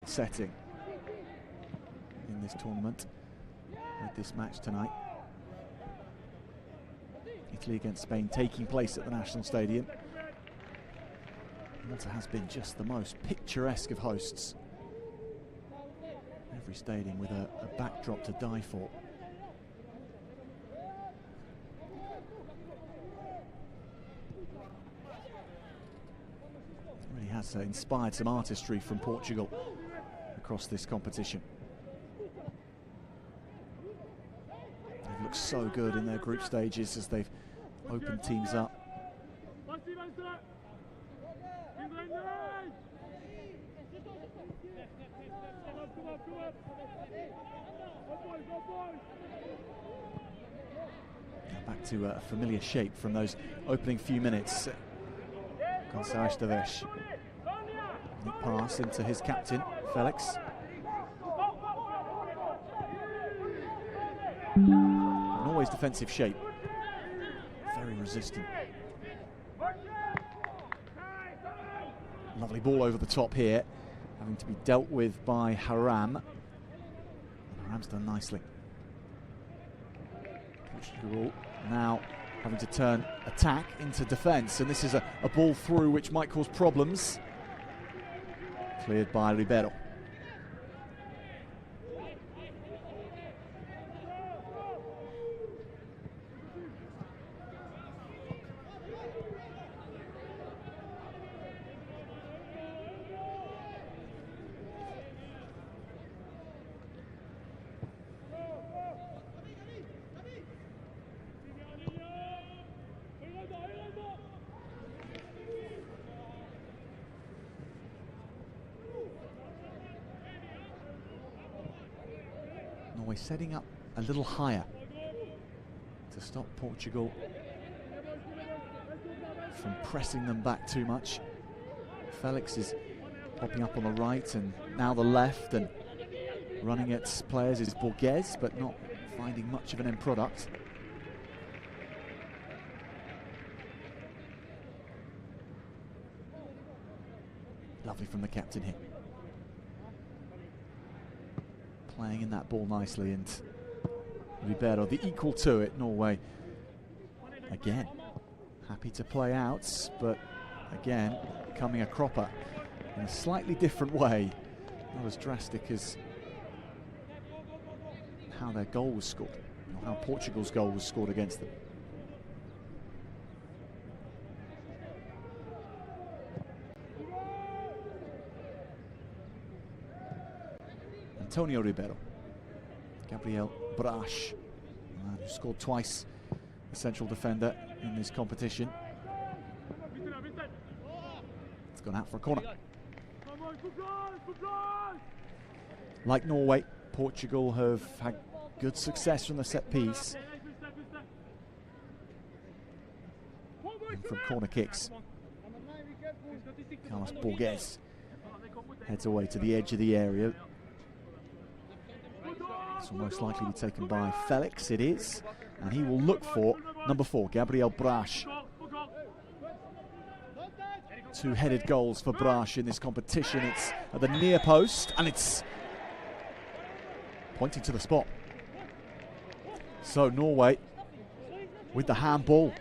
setting in this tournament with this match tonight. Italy against Spain taking place at the National Stadium. Malta has been just the most picturesque of hosts. Every stadium with a backdrop to die for. It really has inspired some artistry from Portugal across this competition. They've looked so good in their group stages as they've opened teams up. Back to a familiar shape from those opening few minutes. Gonçalves Tavares. Nick pass into his captain, Felix. Norway's defensive shape. Very resistant. Lovely ball over the top here, having to be dealt with by Haram. Haram's done nicely. Portugal now having to turn attack into defence, and this is a ball through which might cause problems. Cleared by Ribeiro. Norway setting up a little higher to stop Portugal from pressing them back too much. Felix is popping up on the right and now the left, and running at players is Borges, but not finding much of an end product. Lovely from the captain here. Playing in that ball nicely, and Ribeiro, the equal to it. Norway again happy to play out, but again becoming a cropper in a slightly different way, not as drastic as how their goal was scored, or how Portugal's goal was scored against them. Antonio Ribeiro, Gabriel Brás, who scored twice, the central defender in this competition. It's gone out for a corner. Like Norway, Portugal have had good success from the set piece and from corner kicks. Carlos Borges heads away to the edge of the area. This will most likely be taken by Felix. It is, and he will look for number 4, Gabriel Brás. 2 headed goals for Brás in this competition. It's at the near post, and it's pointing to the spot. So Norway with the handball.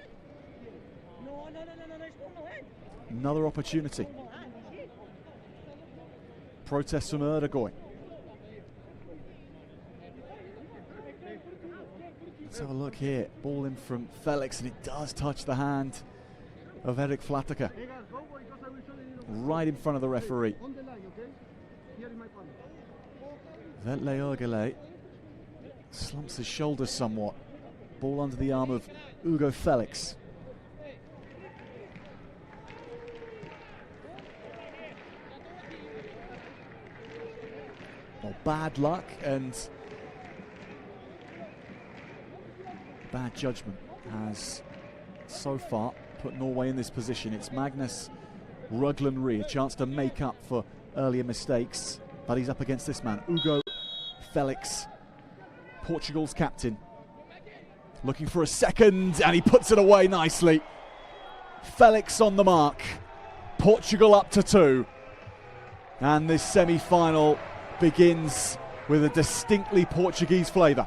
Another opportunity. Protest from Erdogan. Let's have a look here. Ball in from Felix, and it does touch the hand of Erik Flattaka. Right in front of the referee. Vetle Ergele slumps his shoulders somewhat. Ball under the arm of Hugo Felix. Well, bad luck and bad judgment has so far put Norway in this position. It's Magnus Rugland-Ree, a chance to make up for earlier mistakes, but he's up against this man, Hugo Felix, Portugal's captain. Looking for a second, and he puts it away nicely. Felix on the mark. Portugal up to 2. And this semi-final begins with a distinctly Portuguese flavour.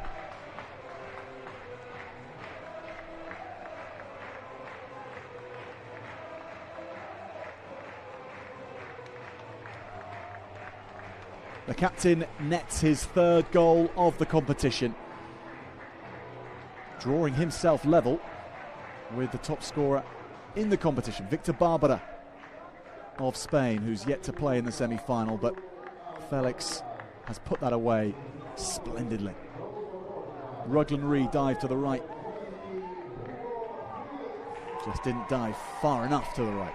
The captain nets his third goal of the competition, drawing himself level with the top scorer in the competition, Victor Barbara of Spain, who's yet to play in the semi-final, but Felix has put that away splendidly. Ruglan Ree dived to the right, just didn't dive far enough to the right.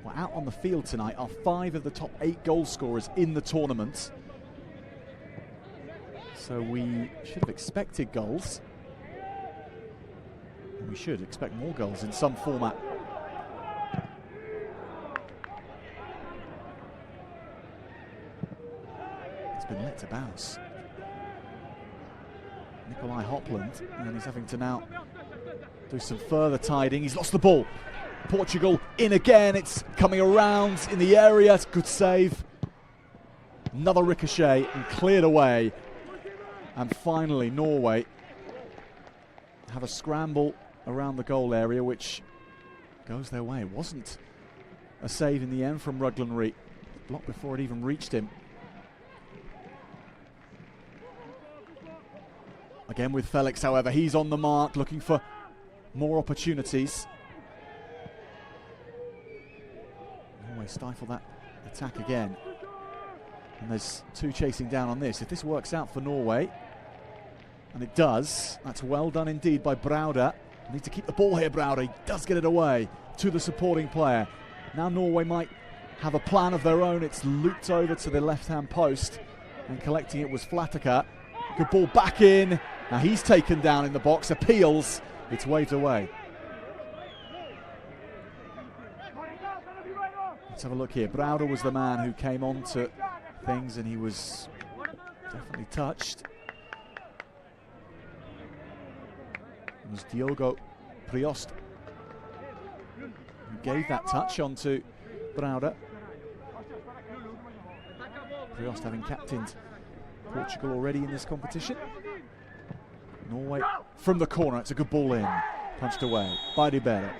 Well, out on the field tonight are 5 of the top 8 goal scorers in the tournament. So we should have expected goals. And we should expect more goals in some format. It's been let to bounce. Nikolai Hopland, and he's having to now do some further tiding. He's lost the ball. Portugal in again, it's coming around in the area, it's a good save. Another ricochet and cleared away. And finally Norway have a scramble around the goal area which goes their way. It wasn't a save in the end from Ruglan Ree. Blocked before it even reached him. Again with Felix, however, he's on the mark looking for more opportunities. Norway stifle that attack again. And there's 2 chasing down on this. If this works out for Norway, and it does, that's well done indeed by Brauder. Need to keep the ball here, Brauder. He does get it away to the supporting player. Now Norway might have a plan of their own. It's looped over to the left-hand post, and collecting it was Flatica. Good ball back in. Now he's taken down in the box, appeals. It's waved away. Let's have a look here. Brauder was the man who came on to things, and he was definitely touched. It was Diogo Priost who gave that touch onto Brauder. Priost having captained Portugal already in this competition. Norway from the corner, it's a good ball in. Punched away by Ribeiro.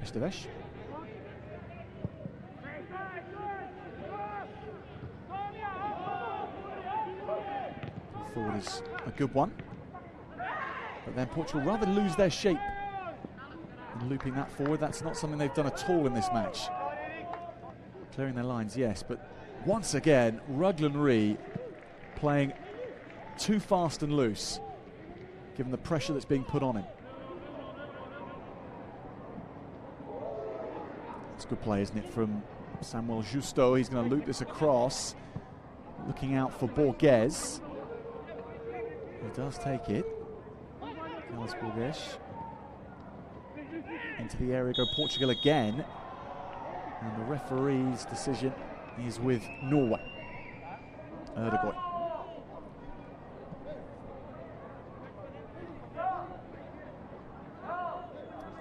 Esteves. Forward is a good one, but then Portugal rather lose their shape in looping that forward. That's not something they've done at all in this match. Clearing their lines, yes, but once again Ruglan Ree playing too fast and loose given the pressure that's being put on him. It's a good play, isn't it, from Samuel Justo. He's going to loop this across, looking out for Borges. He does take it. Carlos Borges. Into the area go Portugal again. And the referee's decision is with Norway. Erdegoy.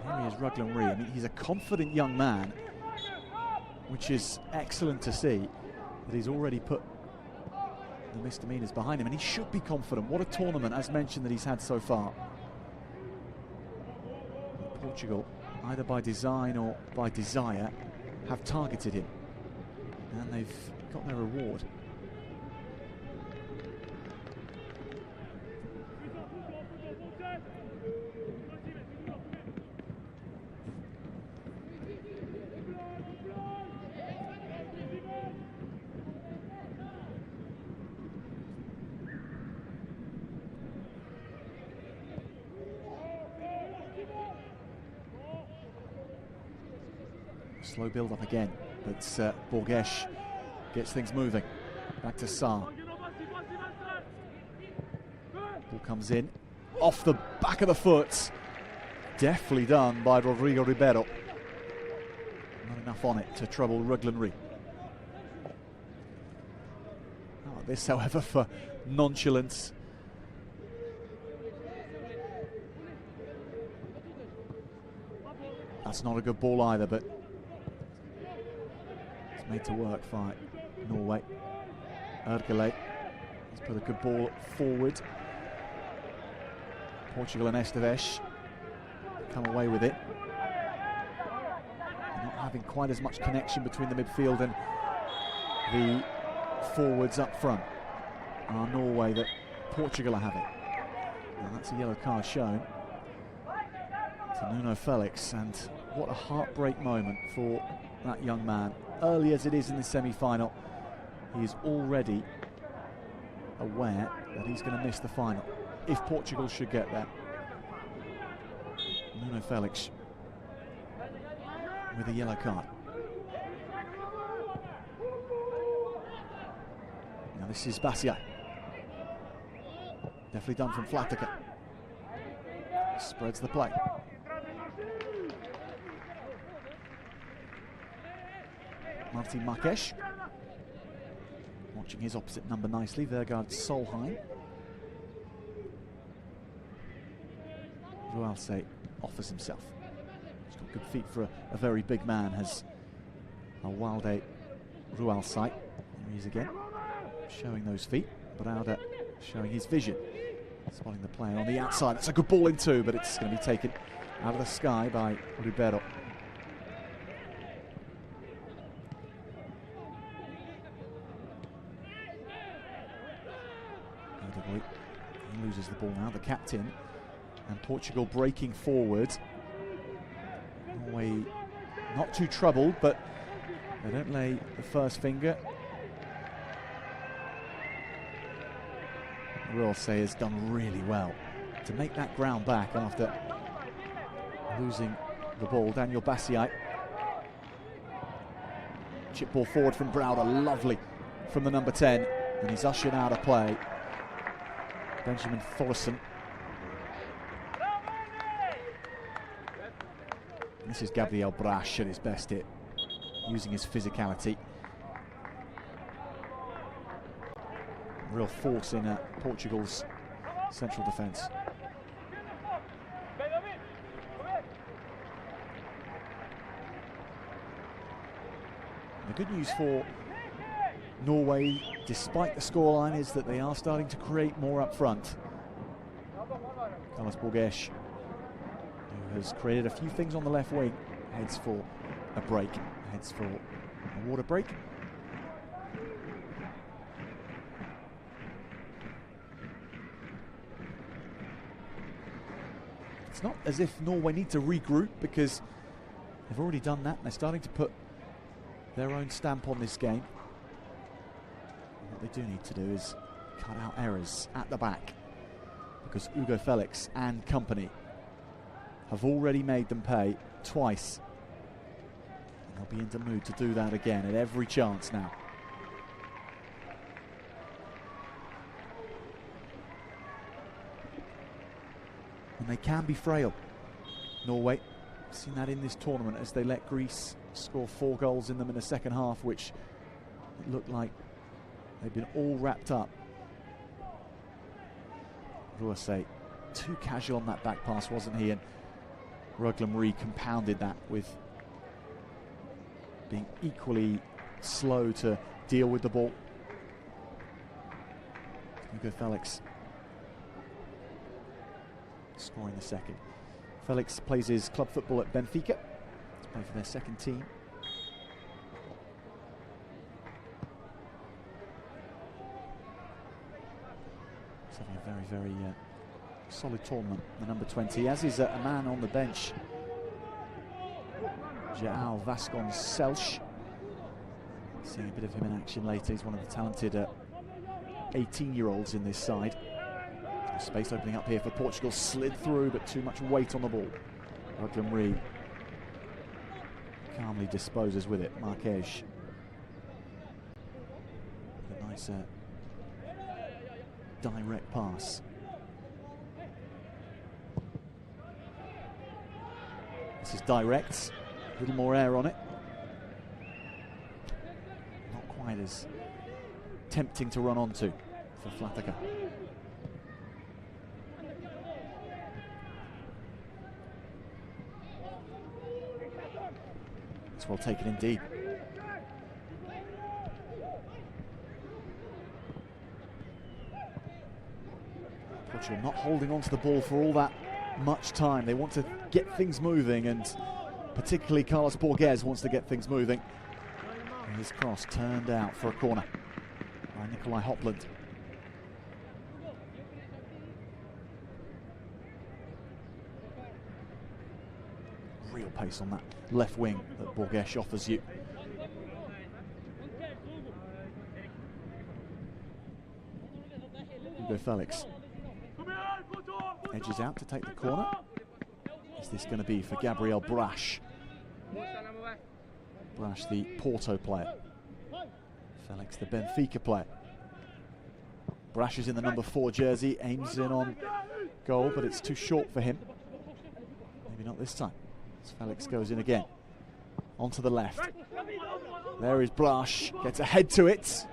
Here he is, Ruglan Ree. I mean, he's a confident young man, which is excellent to see, that he's already put the misdemeanors behind him, and he should be confident. What a tournament, as mentioned, that he's had so far. Portugal, either by design or by desire, have targeted him, and they've got their reward. Slow build up again, but Borgesh gets things moving. Back to Sarr. Ball comes in, off the back of the foot. Deftly done by Rodrigo Ribeiro. Not enough on it to trouble Ruglan Rhee. This, however, for nonchalance. That's not a good ball either, but it's made to work by Norway. Ergelé has put a good ball forward. Portugal and Esteves come away with it. They're not having quite as much connection between the midfield and the forwards up front. Norway that Portugal are having. And that's a yellow card shown to Nuno Felix, and what a heartbreak moment for that young man. Early as it is in the semi-final, he is already aware that he's going to miss the final if Portugal should get there. Nuno Felix with a yellow card. Now this is Basia. Definitely done from Flatica. Spreads the play. Martin Marques. Watching his opposite number nicely, Vergaard Solheim. Rualse offers himself. He's got good feet for a very big man, has Awalde Rualse. Here he is again, showing those feet. Brauda showing his vision. Spotting the player on the outside. It's a good ball in two, but it's going to be taken out of the sky by Ribeiro. He loses the ball now, the captain. And Portugal breaking forward. Norway not too troubled, but they don't lay the first finger. Rualse has done really well to make that ground back after losing the ball. Daniel Basia. Chip ball forward from Brauda, lovely from the number 10, and he's ushered out of play. Benjamin Thoresen. This is Gabriel Brash at his best here, using his physicality. Real force in Portugal's central defence. The good news for Norway, despite the scoreline, is that they are starting to create more up front. Carlos Borgesh, who has created a few things on the left wing, heads for a break, heads for a water break. It's not as if Norway need to regroup, because they've already done that and they're starting to put their own stamp on this game. And what they do need to do is cut out errors at the back, because Hugo Felix and company have already made them pay twice. And they'll be in the mood to do that again at every chance now. And they can be frail, Norway. We've seen that in this tournament as they let Greece score 4 goals in them in the second half, which it looked like they've been all wrapped up. Rualse, too casual on that back pass, wasn't he? And Ruglan Rhee compounded that with being equally slow to deal with the ball. Hugo Felix scoring the second. Felix plays his club football at Benfica. He's playing for their second team. He's having a very, very solid tournament, the number 20, as is a man on the bench, João Vasconcelos. Seeing a bit of him in action later. He's one of the talented 18-year-olds in this side. Space opening up here for Portugal, slid through, but too much weight on the ball. Ruglan Rhee calmly disposes with it, Marques. A nice direct pass. This is direct, a little more air on it. Not quite as tempting to run onto for Flatica. It's well taken indeed. Portugal not holding onto the ball for all that much time. They want to get things moving, and particularly Carlos Borges wants to get things moving. And his cross turned out for a corner by Nikolai Hopland. Real pace on that left wing that Borges offers you. Hugo Felix edges out to take the corner. Is this going to be for Gabriel Brash? Brash, the Porto player. Felix, the Benfica player. Brash is in the number 4 jersey, aims in on goal, but it's too short for him. Maybe not this time. As Felix goes in again. Onto the left. There is Brash, gets ahead to it.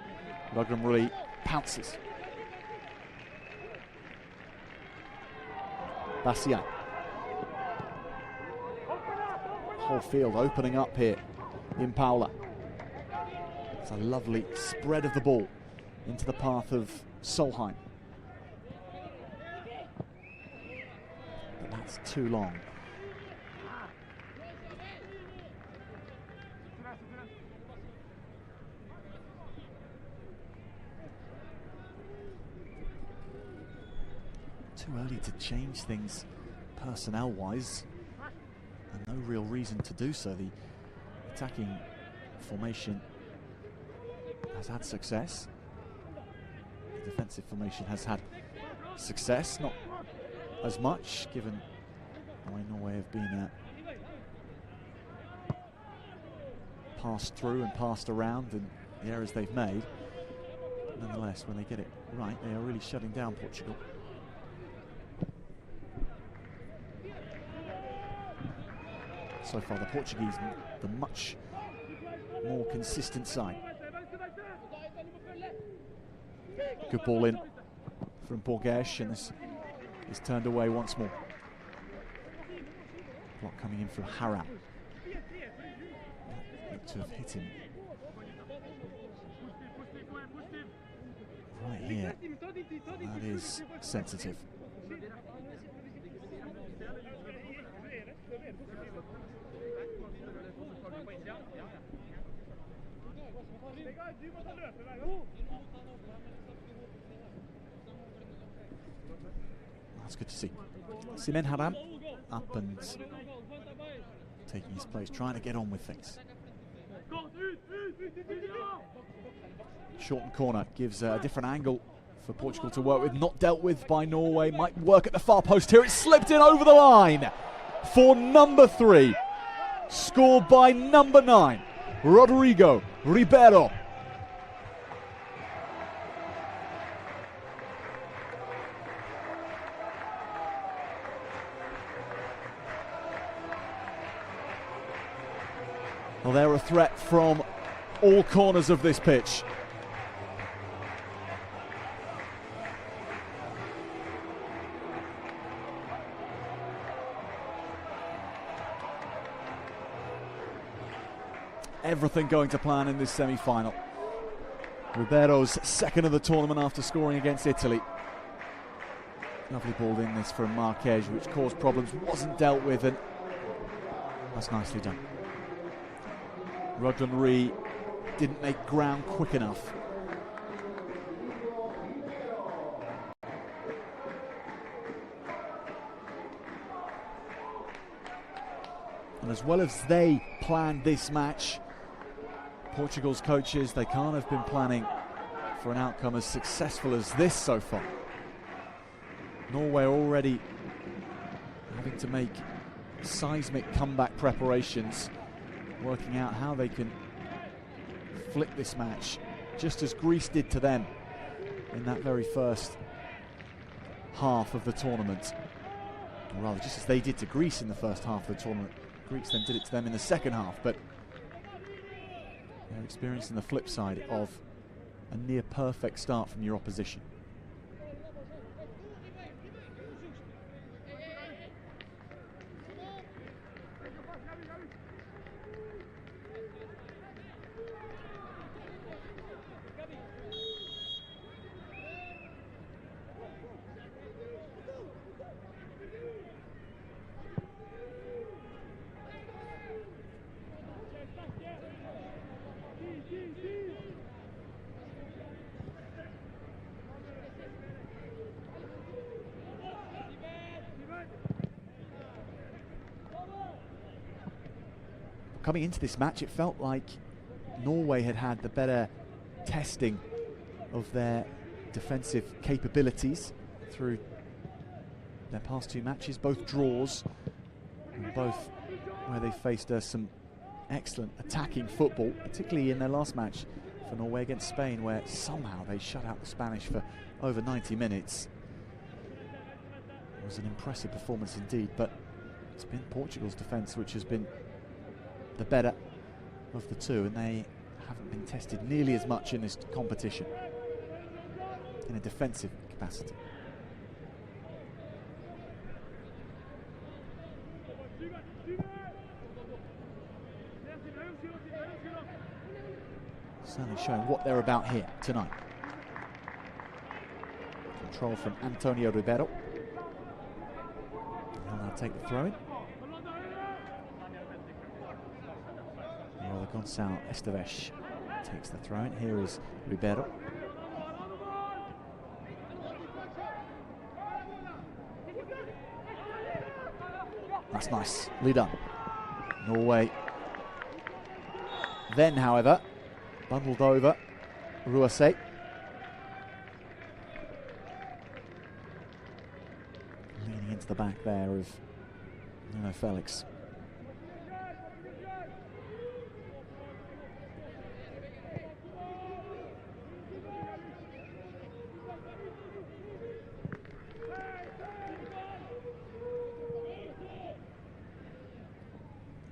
Ruglam really pounces. Bastian. Whole field opening up here in Paula. It's a lovely spread of the ball into the path of Solheim. But that's too long. Too early to change things personnel-wise, and no real reason to do so. The attacking formation has had success. The defensive formation has had success, not as much, given the way Norway have been passed through and passed around and the errors they've made. Nonetheless, when they get it right, they are really shutting down Portugal. So far, the Portuguese, the much more consistent side. Good ball in from Borges, and this is turned away once more. Block coming in from Haram. Looked to have hit him right here. That is sensitive. That's good to see. Simen Haram up and taking his place, trying to get on with things. Shortened corner gives a different angle for Portugal to work with. Not dealt with by Norway. Might work at the far post here. It's slipped in over the line for number 3. Scored by number 9, Rodrigo Ribeiro. Well, they're a threat from all corners of this pitch. Everything going to plan in this semi-final. Ribeiro's second of the tournament after scoring against Italy. Lovely ball in this from Marques, which caused problems, wasn't dealt with, and that's nicely done. Ruglan Ree didn't make ground quick enough. And as well as they planned this match, Portugal's coaches, they can't have been planning for an outcome as successful as this so far. Norway already having to make seismic comeback preparations working out how they can flip this match, just as Greece did to them in that very first half of the tournament. Or rather, just as they did to Greece in the first half of the tournament. Greeks then did it to them in the second half, but they're experiencing the flip side of a near perfect start from your opposition. Coming into this match, it felt like Norway had the better testing of their defensive capabilities through their past two matches, both draws, and both where they faced some excellent attacking football, particularly in their last match for Norway against Spain, where somehow they shut out the Spanish for over 90 minutes. It was an impressive performance indeed, but it's been Portugal's defence which has been the better of the two, and they haven't been tested nearly as much in this competition in a defensive capacity. Certainly showing what they're about here tonight. Control from Antonio Ribeiro. He'll now take the throw-in. Gonçalo Esteves takes the throw-in. Here is Ribeiro. That's nice. Lead up. Norway. Then, however, bundled over. Ruase. Leaning into the back there of Felix.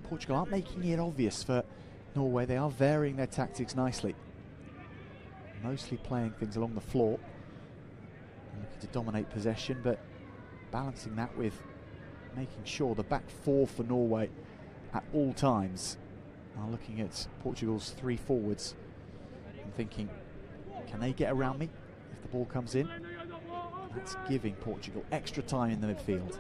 Portugal aren't making it obvious for Norway. They are varying their tactics nicely. Mostly playing things along the floor. Looking to dominate possession, but balancing that with making sure the back four for Norway at all times are looking at Portugal's three forwards and thinking, can they get around me if the ball comes in? That's giving Portugal extra time in the midfield.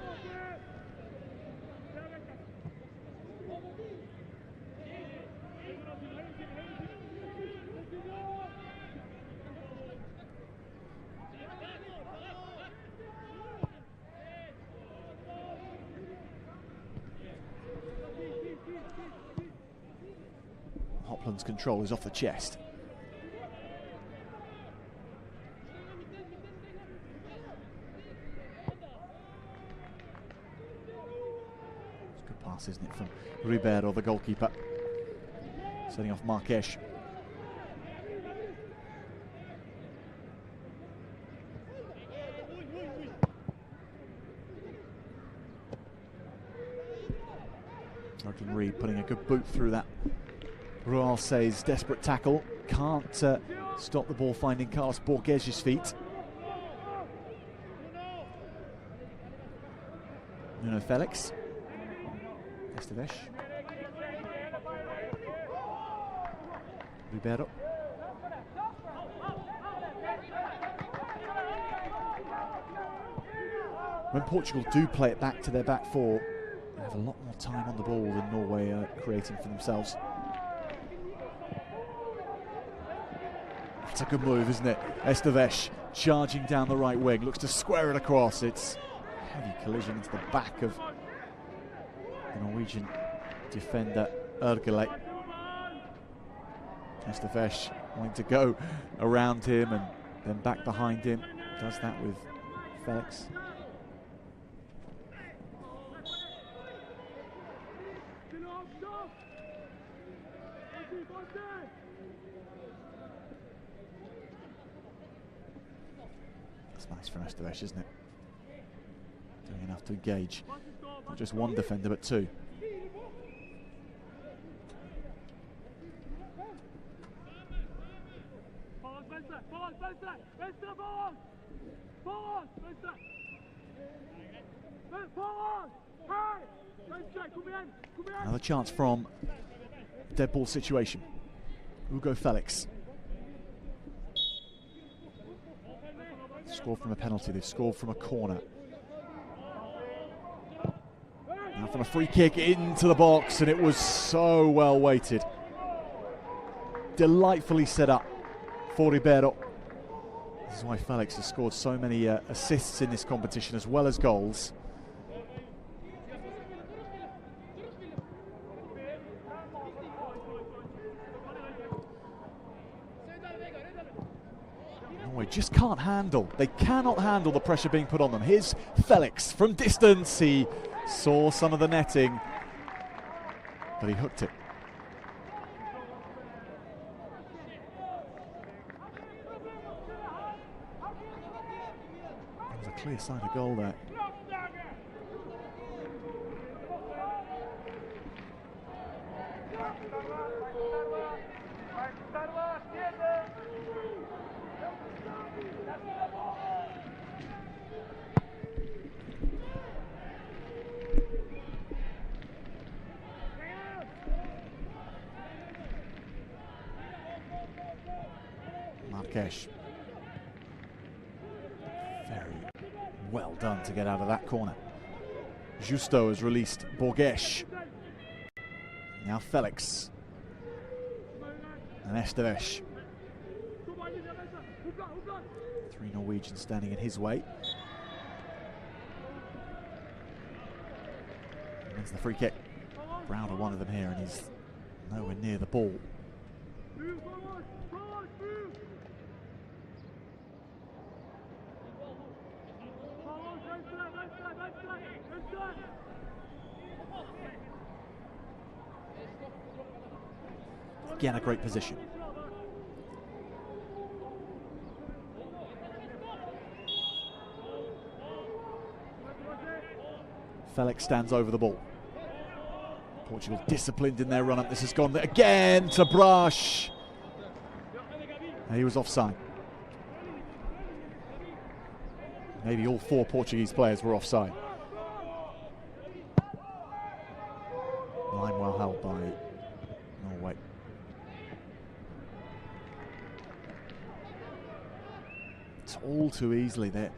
Hopland's control is off the chest. It's a good pass, isn't it, from Ribeiro, the goalkeeper. Setting off Marques. Jurgen Reed putting a good boot through that. Rualse's desperate tackle. Can't stop the ball finding Carlos Borges's feet. Nuno Felix. Esteves. Ribeiro. When Portugal do play it back to their back four, they have a lot more time on the ball than Norway are creating for themselves. It's a good move, isn't it? Esteves charging down the right wing, looks to square it across. It's a heavy collision into the back of the Norwegian defender Ergele. Esteves wanting to go around him and then back behind him. Does that with Felix. That's nice from Esteves, isn't it? Doing enough to engage. Not just one defender, but two. Another chance from dead ball situation. Hugo Felix. Scored from a penalty, they've scored from a corner. Now from a free kick into the box, and it was so well weighted. Delightfully set up for Ribeiro. This is why Felix has scored so many assists in this competition as well as goals. Norway just can't handle, they cannot handle the pressure being put on them. Here's Felix from distance, he saw some of the netting, but he hooked it. There's a clear sign of goal there. Marques. Very well done to get out of that corner. Justo has released Borges. Now Felix. And Esteves. Three Norwegians standing in his way. Wins the free kick. Browder one of them here, and he's nowhere near the ball. Again, a great position. Felix stands over the ball. Portugal disciplined in their run-up. This has gone again to Brush. And he was offside. Maybe all four Portuguese players were offside. Line well held by Norway. It's all too easily. They're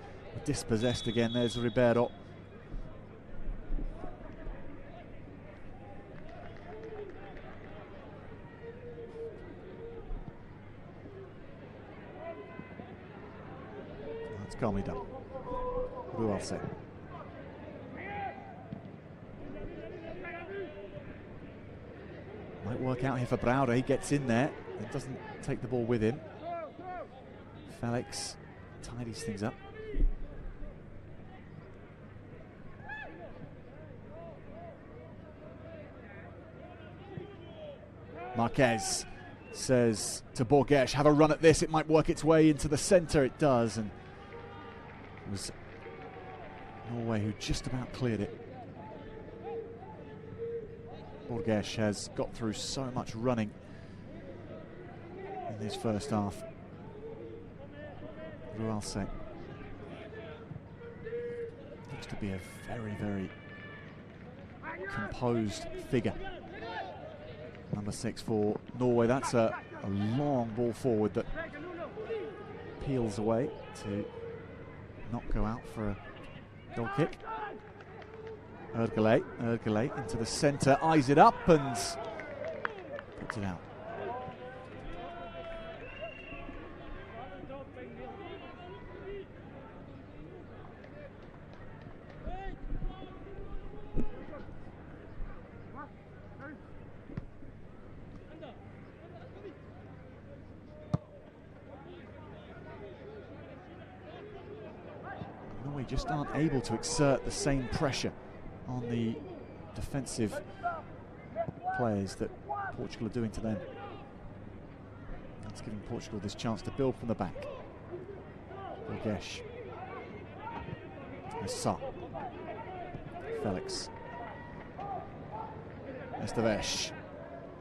dispossessed again. There's Ribeiro. That's calmly done. Who else say? Might work out here for Browder. He gets in there and doesn't take the ball with him. Felix tidies things up. Marques says to Borges, have a run at this, it might work its way into the centre. It does, and it was Norway who just about cleared it. Borges has got through so much running in this first half. Rualse looks to be a very, very composed figure. Number 6 for Norway. That's a long ball forward that peels away to not go out for a goal kick. Ergelé into the centre, eyes it up and puts it out. Norway just aren't able to exert the same pressure on the defensive players that Portugal are doing to them. It's giving Portugal this chance to build from the back. Borges. Sa. Felix. Esteves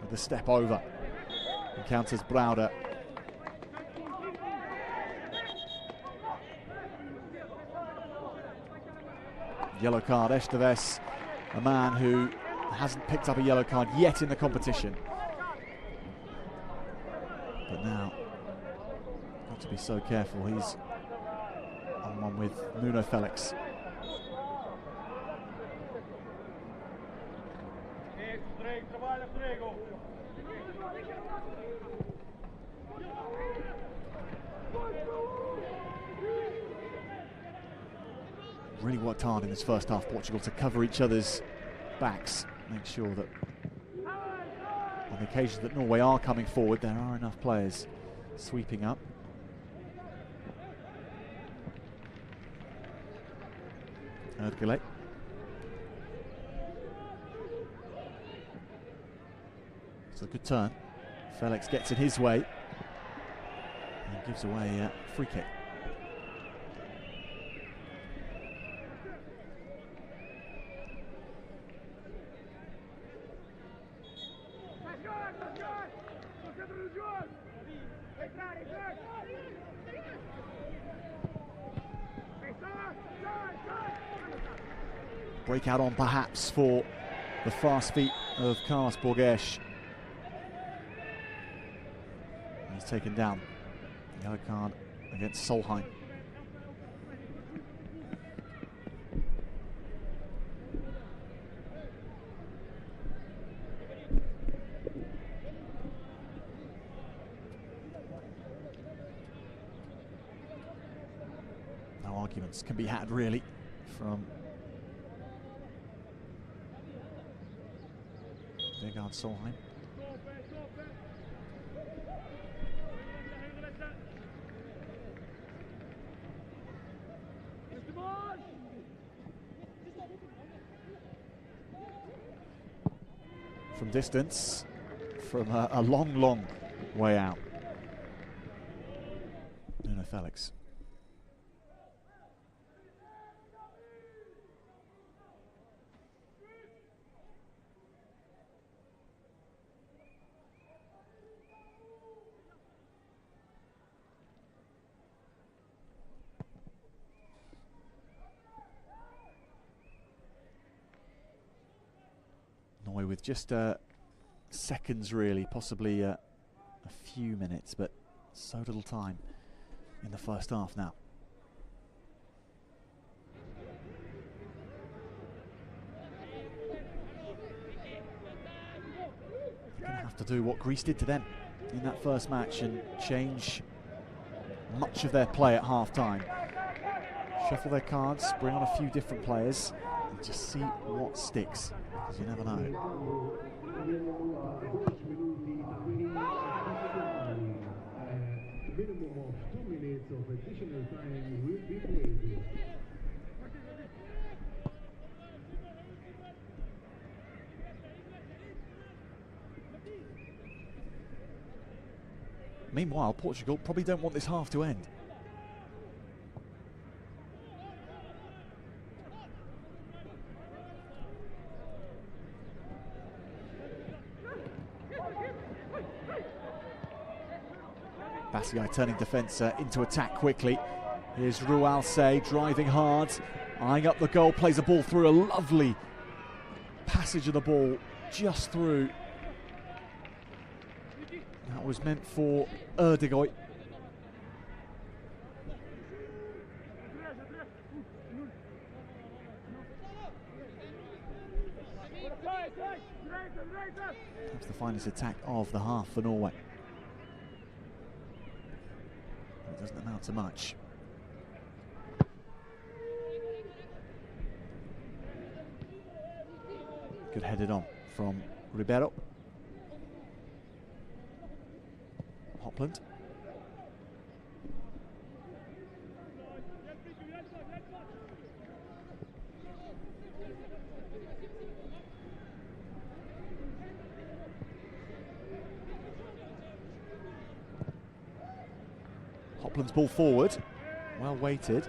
with the step over. Encounters Brauder. Yellow card, Esteves, a man who hasn't picked up a yellow card yet in the competition. But now, got to be so careful. He's on one with Nuno Felix. Really worked hard in this first half, Portugal, to cover each other's backs, make sure that on the occasions that Norway are coming forward, there are enough players sweeping up. Erdgele. It's a good turn. Felix gets in his way and gives away a free kick. Breakout on perhaps for the fast feet of Carlos Borges. He's taken down. Yellow card against Solheim. No arguments can be had really from Vegard Solheim. From distance, from a long, long way out. Nuno Felix. Norway with just seconds really, possibly a few minutes, but so little time in the first half now. They're going to have to do what Greece did to them in that first match and change much of their play at half-time. Shuffle their cards, bring on a few different players, and just see what sticks, because you never know. Meanwhile, Portugal probably don't want this half to end. Bassiai turning defence into attack quickly. Here's Rualse driving hard, eyeing up the goal, plays a ball through, a lovely passage of the ball just through. That was meant for Erdgoy. That's the finest attack of the half for Norway. It doesn't amount to much. Good headed on from Ribeiro. Hopland. Hopland's ball forward, well weighted,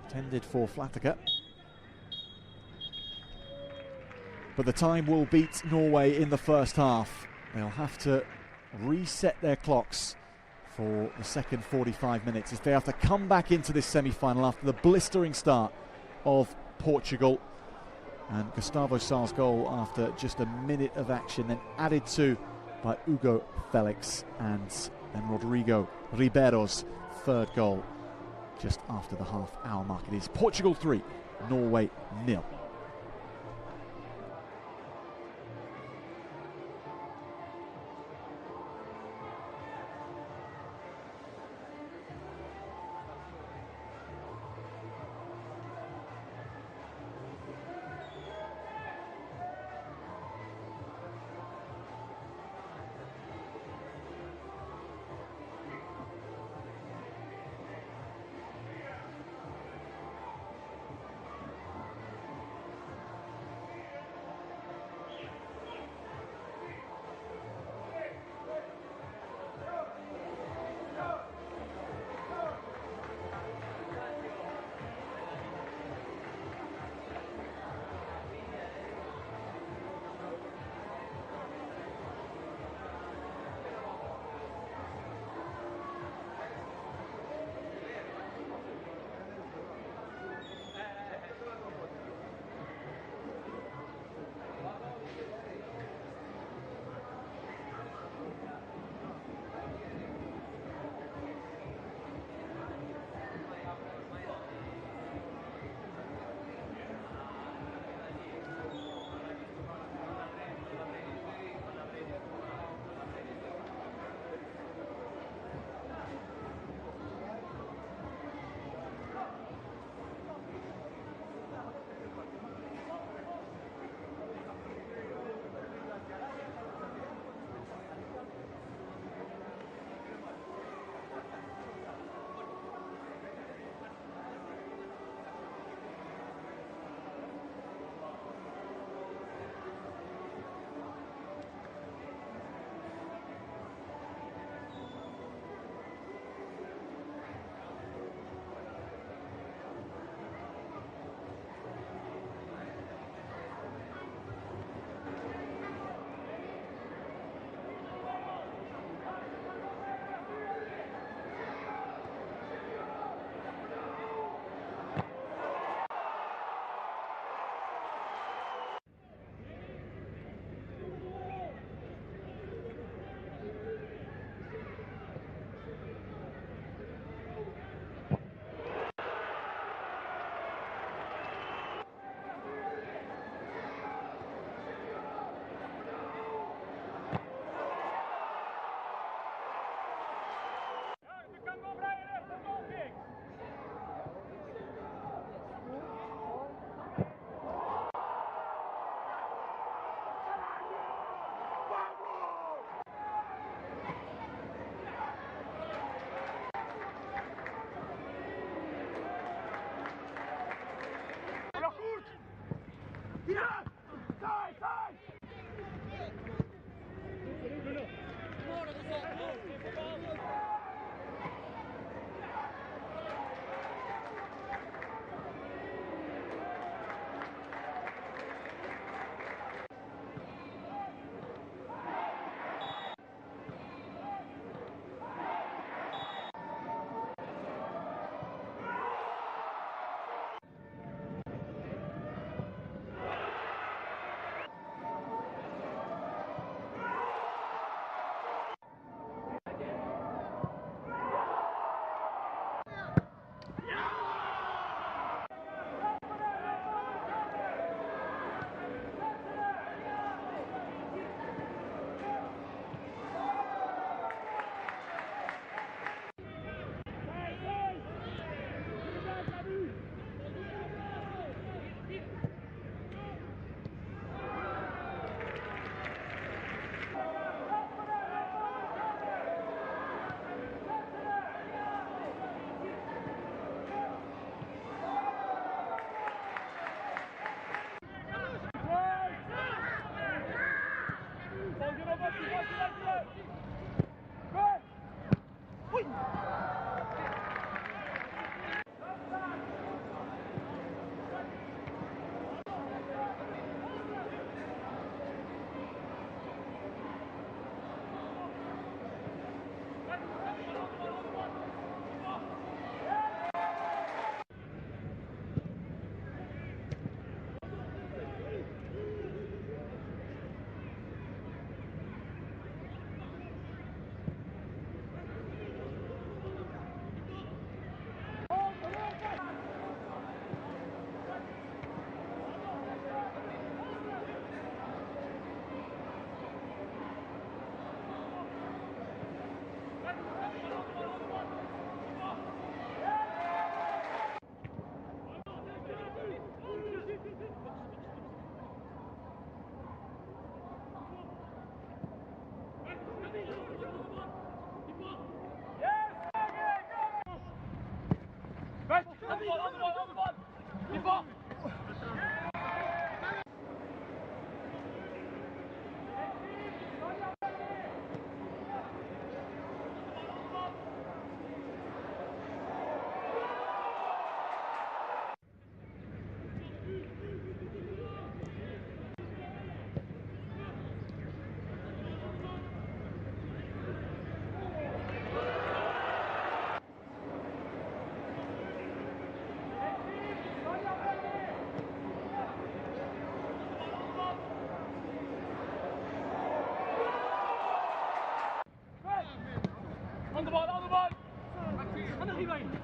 intended for Flatica. But the time will beat Norway in the first half. They'll have to reset their clocks for the second 45 minutes as they have to come back into this semi-final after the blistering start of Portugal. And Gustavo Sar's goal after just a minute of action, then added to by Hugo Felix, and then Rodrigo Ribeiro's third goal just after the half-hour mark. It is Portugal 3, Norway 0. On the ball, on the ball! On the line!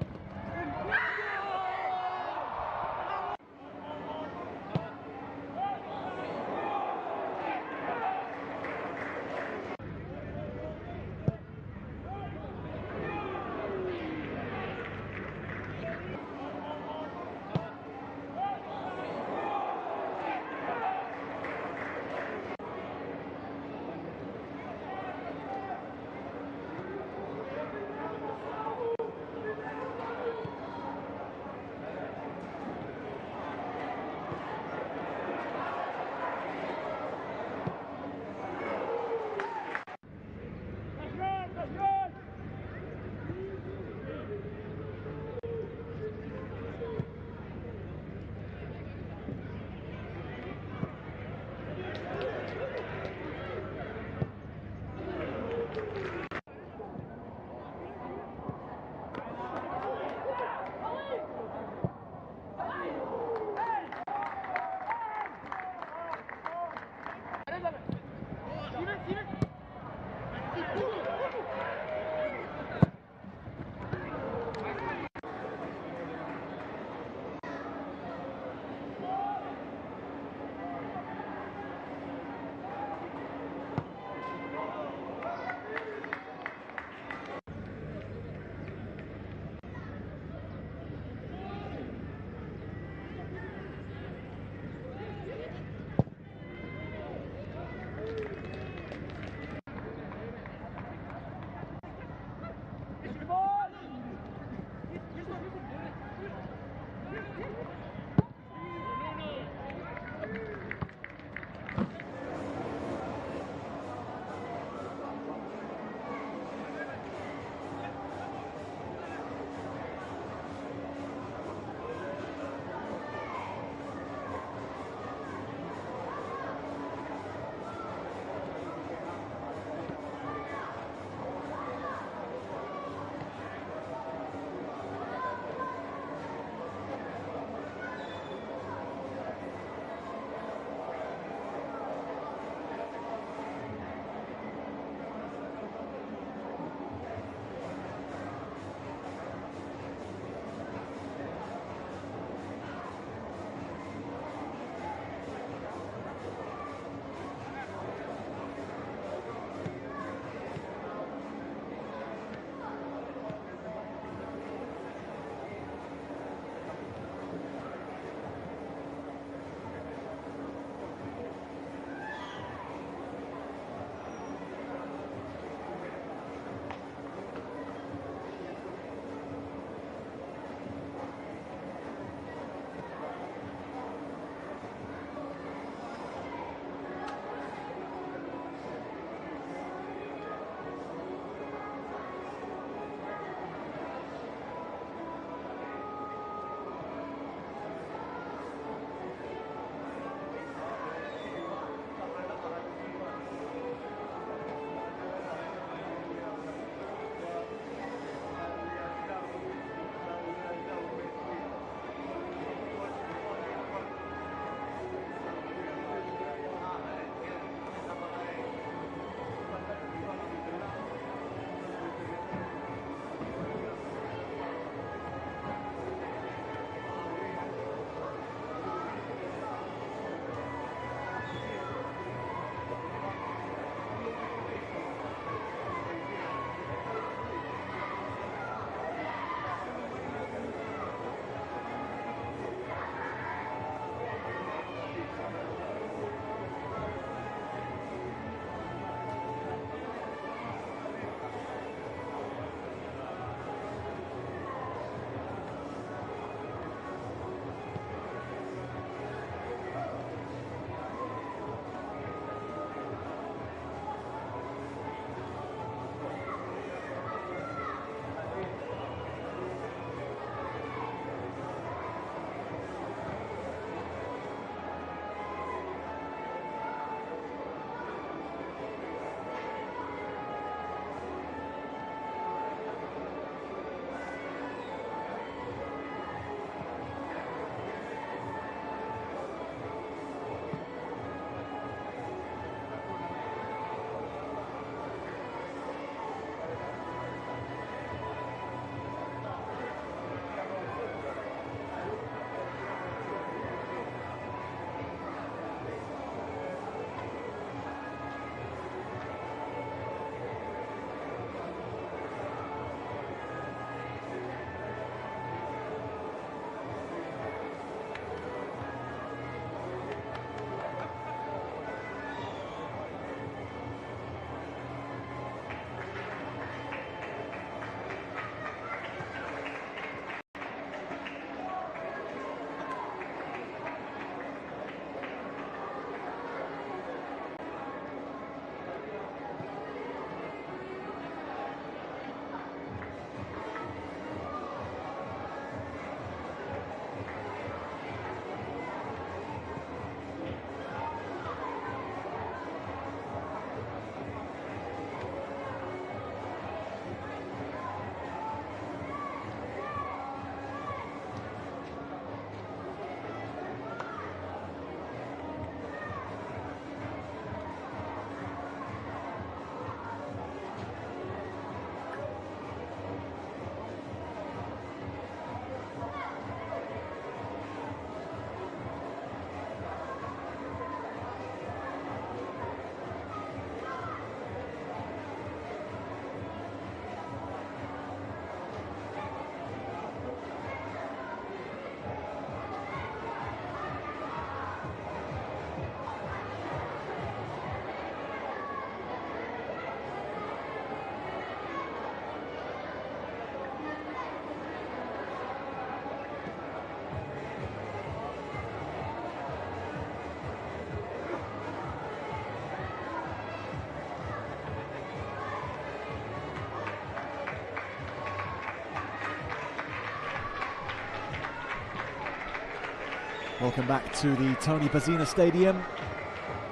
Welcome back to the Tony Bazina Stadium.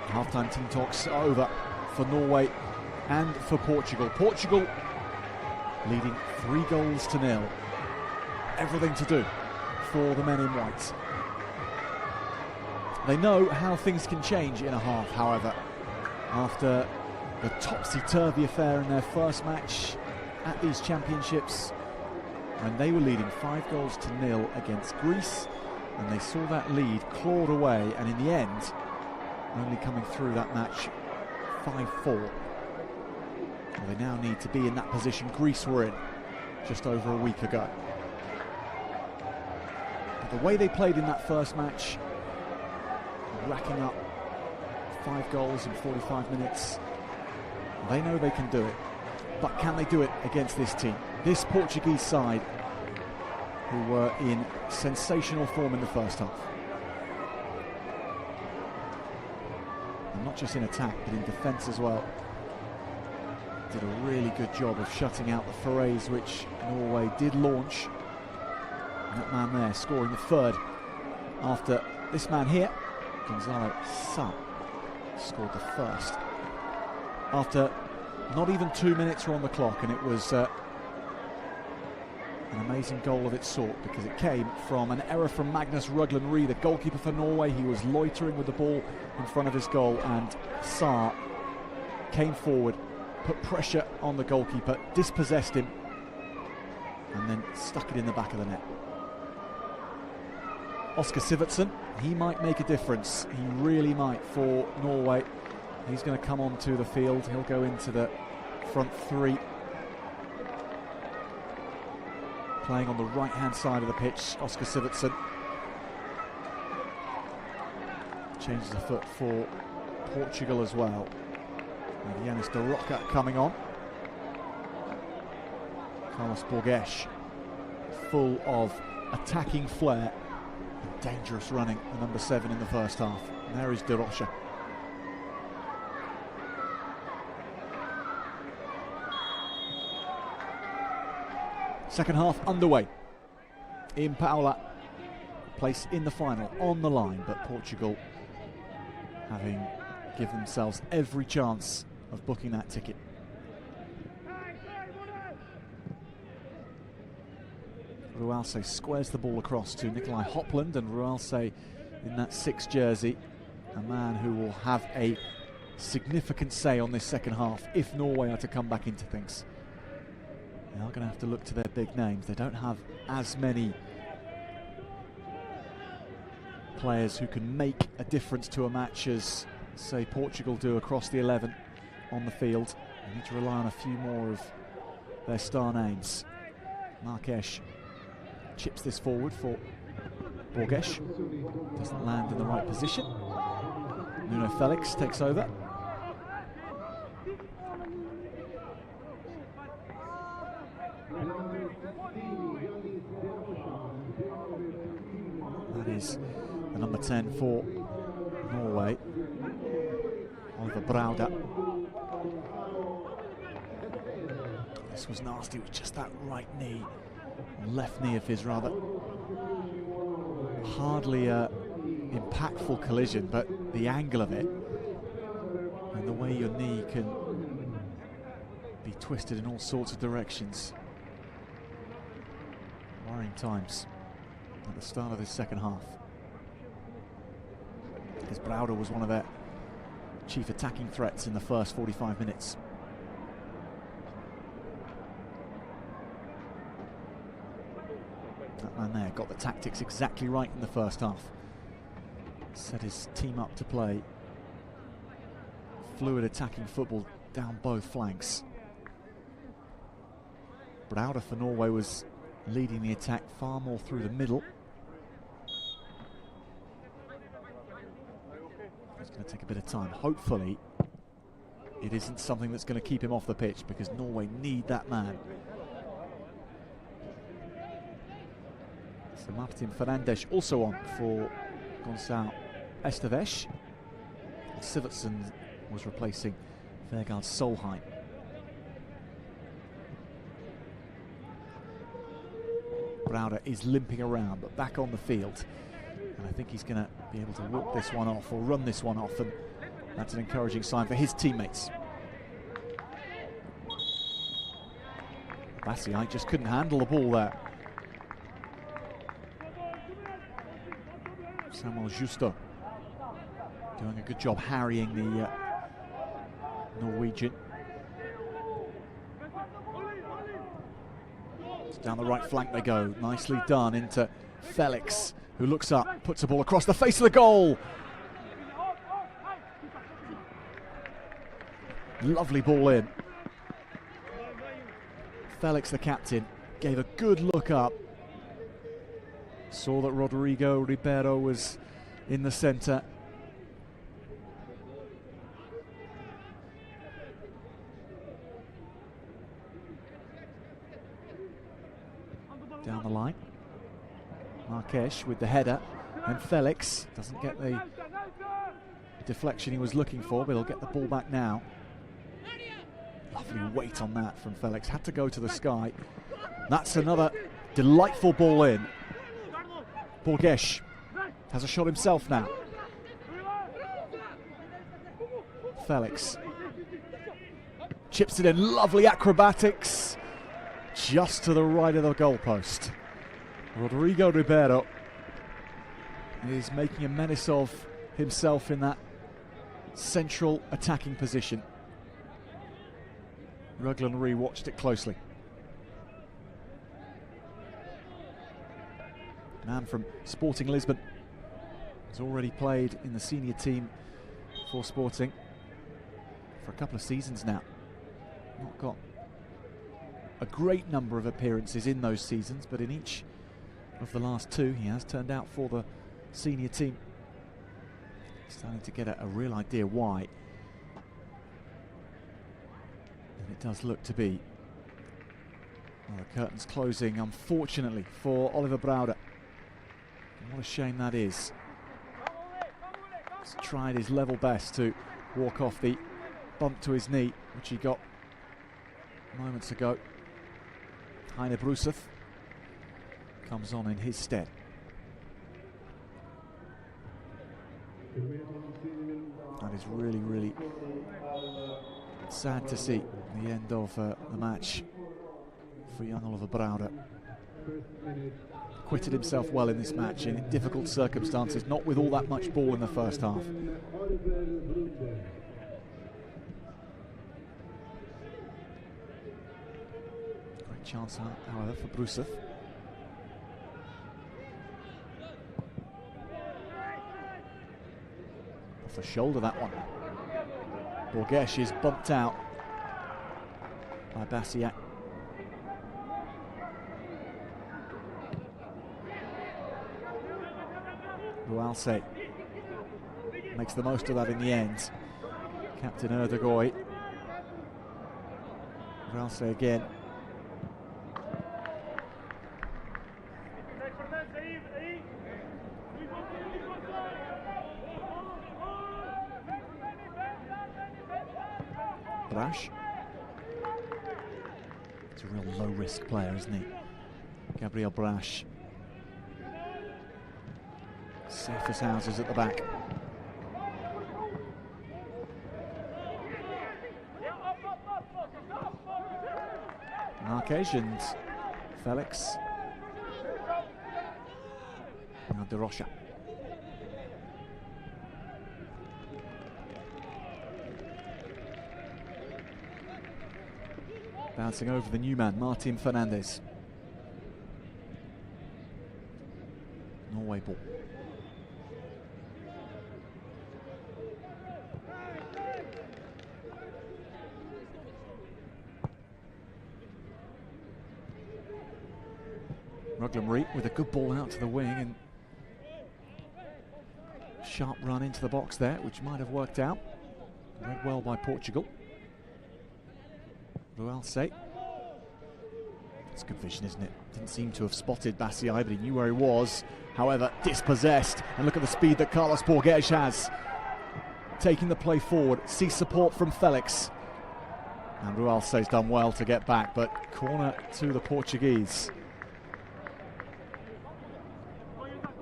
Halftime team talks are over for Norway and for Portugal. Portugal leading 3-0. Everything to do for the men in white. They know how things can change in a half, however, after the topsy-turvy affair in their first match at these championships, when they were leading 5-0 against Greece, and they saw that lead clawed away, and in the end only coming through that match 5-4. Well, they now need to be in that position Greece were in just over a week ago. But the way they played in that first match, racking up 5 goals in 45 minutes, they know they can do it. But can they do it against this team? This Portuguese side, who were in sensational form in the first half. And not just in attack, but in defence as well. Did a really good job of shutting out the forays which Norway did launch. And that man there scoring the third after this man here, Gonzalo Sa, scored the first. After not even 2 minutes were on the clock, and it was an amazing goal of its sort, because it came from an error from Magnus Rugland Ree, the goalkeeper for Norway. He was loitering with the ball in front of his goal, and Sa came forward, put pressure on the goalkeeper, dispossessed him, and then stuck it in the back of the net. Oscar Sivertsen, he might make a difference. He really might for Norway. He's going to come onto the field. He'll go into the front three. Playing on the right-hand side of the pitch, Oscar Sivertsen. Changes the foot for Portugal as well. And Yanis De Roca coming on. Carlos Borges, full of attacking flair and dangerous running, the number 7 in the first half. And there is De Roca. Second half underway. In Paula, place in the final on the line, but Portugal having given themselves every chance of booking that ticket. Rualse squares the ball across to Nikolai Hopland, and Rualse in that 6 jersey, a man who will have a significant say on this second half if Norway are to come back into things. They are going to have to look to their big names. They don't have as many players who can make a difference to a match as, say, Portugal do across the 11 on the field. They need to rely on a few more of their star names. Marques chips this forward for Borges. Doesn't land in the right position. Nuno Felix takes over. That is the number 10 for Norway, Oliver Brauda. This was nasty with just that right knee, left knee of his, rather. Hardly a impactful collision, but the angle of it and the way your knee can be twisted in all sorts of directions. Worrying times at the start of this second half, because Brauda was one of their chief attacking threats in the first 45 minutes. That man there got the tactics exactly right in the first half. Set his team up to play fluid attacking football down both flanks. Brauda for Norway was leading the attack far more through the middle. It's going to take a bit of time. Hopefully it isn't something that's going to keep him off the pitch, because Norway need that man. So Martin Fernandes also on for Gonçalo Esteves. Sivertsen was replacing Vegard Solheim. Brauda is limping around, but back on the field. And I think he's going to be able to walk this one off or run this one off, and that's an encouraging sign for his teammates. Bassiai just couldn't handle the ball there. Samuel Justo doing a good job harrying the Norwegian. Down the right flank they go, nicely done into Felix, who looks up, puts the ball across the face of the goal. Lovely ball in. Felix, the captain, gave a good look up, saw that Rodrigo Ribeiro was in the centre. Down the line, Marques with the header, and Felix doesn't get the deflection he was looking for, but he'll get the ball back now. Lovely weight on that from Felix, had to go to the sky. That's another delightful ball in. Borges has a shot himself now. Felix chips it in, lovely acrobatics, just to the right of the goalpost. Rodrigo Ribeiro is making a menace of himself in that central attacking position. Ruglan Ree watched it closely. Man from Sporting Lisbon has already played in the senior team for Sporting for a couple of seasons now. Not got a great number of appearances in those seasons, but in each of the last two he has turned out for the senior team. Starting to get a real idea why. And it does look to be, well, the curtain's closing, unfortunately, for Oliver Brauder. And what a shame that is. He's tried his level best to walk off the bump to his knee, which he got moments ago. Heine Bruseth comes on in his stead. That is really, really sad to see the end of the match for young Oliver Brauder. Acquitted himself well in this match in difficult circumstances, not with all that much ball in the first half. Great chance, however, for Bruseth. Off the shoulder, that one. Borges is bumped out by Bassiat. Rualse makes the most of that in the end. Captain Erdogoy. Rualse again. Brash. He's a real low-risk player, isn't he? Gabriel Brash. Safe as houses at the back. Marques and Felix. Now De Rocha. Bouncing over the new man, Martin Fernandes. Norway ball. Ruglan Ree with a good ball out to the wing, and sharp run into the box there, which might have worked out. Read well by Portugal. Rualse. It's good vision, isn't it? Didn't seem to have spotted Bassiai, but he knew where he was. However, dispossessed. And look at the speed that Carlos Borges has. Taking the play forward. See support from Felix. And Rualse's done well to get back, but corner to the Portuguese.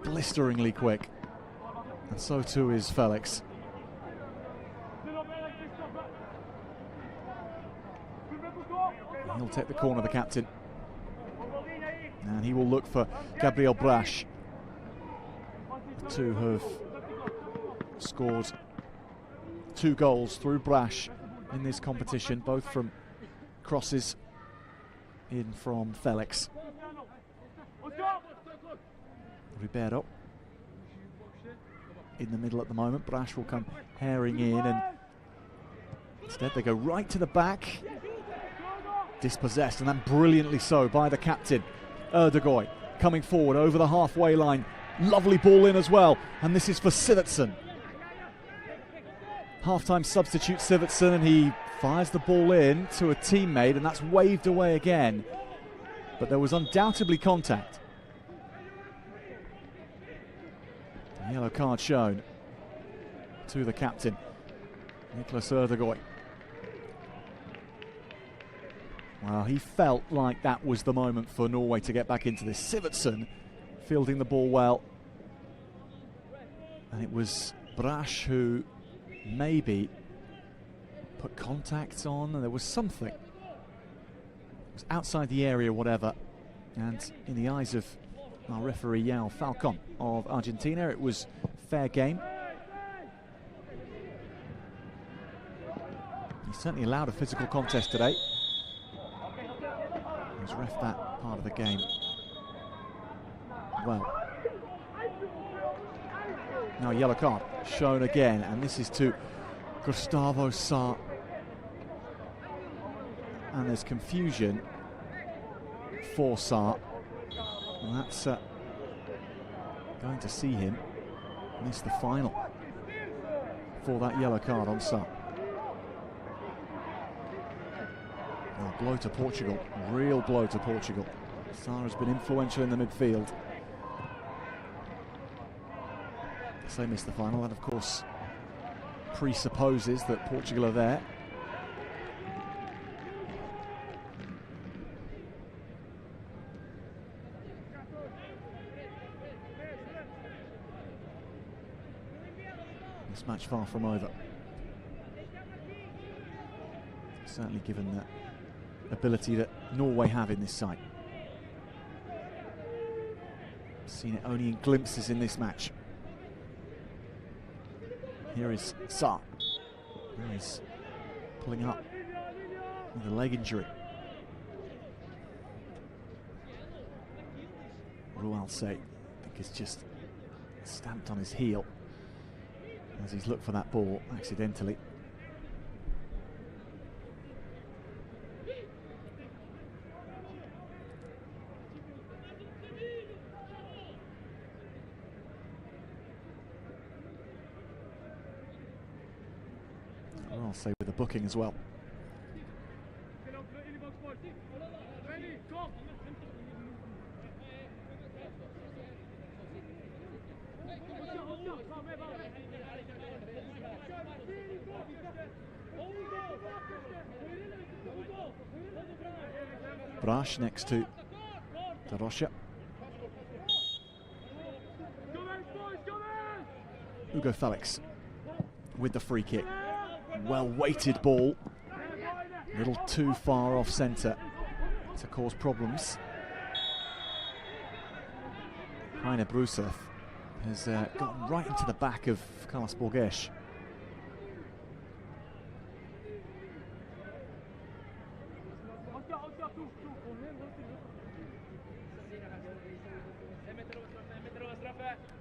blisteringly quick. And so too is Felix. He'll take the corner, the captain. And he will look for Gabriel Brash. The two have scored 2 goals through Brash in this competition, both from crosses in from Felix. Ribeiro in the middle at the moment. Brash will come herring in, and instead they go right to the back. Dispossessed, and then brilliantly so by the captain, Erdogoy, coming forward over the halfway line. Lovely ball in as well, and this is for Sivertsen. Half-time substitute Sivertsen, and he fires the ball in to a teammate, and that's waved away again. But there was undoubtedly contact. A yellow card shown to the captain, Nicolas Erdogoy. Well, he felt like that was the moment for Norway to get back into this. Sivertsen fielding the ball well. And it was Brash who maybe put contact on, and there was something. It was outside the area, whatever. And in the eyes of our referee, João Falcon of Argentina, it was fair game. He certainly allowed a physical contest today. He's ref that part of the game well. Now a yellow card shown again, and this is to Gustavo Sarr. And there's confusion for Sarr. And that's going to see him miss the final for that yellow card on Sarr. A blow to Portugal, real blow to Portugal. Sarr has been influential in the midfield. So they missed the final. That, of course, presupposes that Portugal are there. This match far from over. Certainly given the ability that Norway have in this side. Seen it only in glimpses in this match. Here is Sarr. Now he's pulling up with a leg injury. Rualse, I think, is just stamped on his heel as he's looked for that ball accidentally. I'll say with the booking as well. Brash next to Rocha. Hugo Felix with the free kick. Well-weighted ball, a little too far off centre to cause problems. Heine Bruseth has gotten right into the back of Carlos Borges.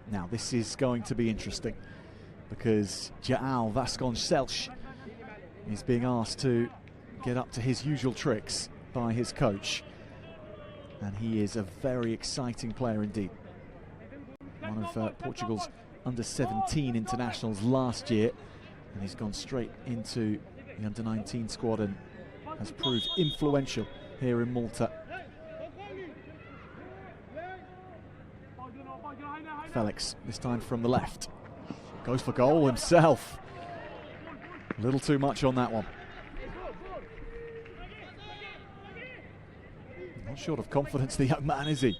Now this is going to be interesting, because João Vasconcelos is being asked to get up to his usual tricks by his coach, and he is a very exciting player indeed. One of Portugal's under-17 internationals last year, and he's gone straight into the under-19 squad and has proved influential here in Malta. Felix, this time from the left, goes for goal himself. A little too much on that one. Not short of confidence, the young man, is he?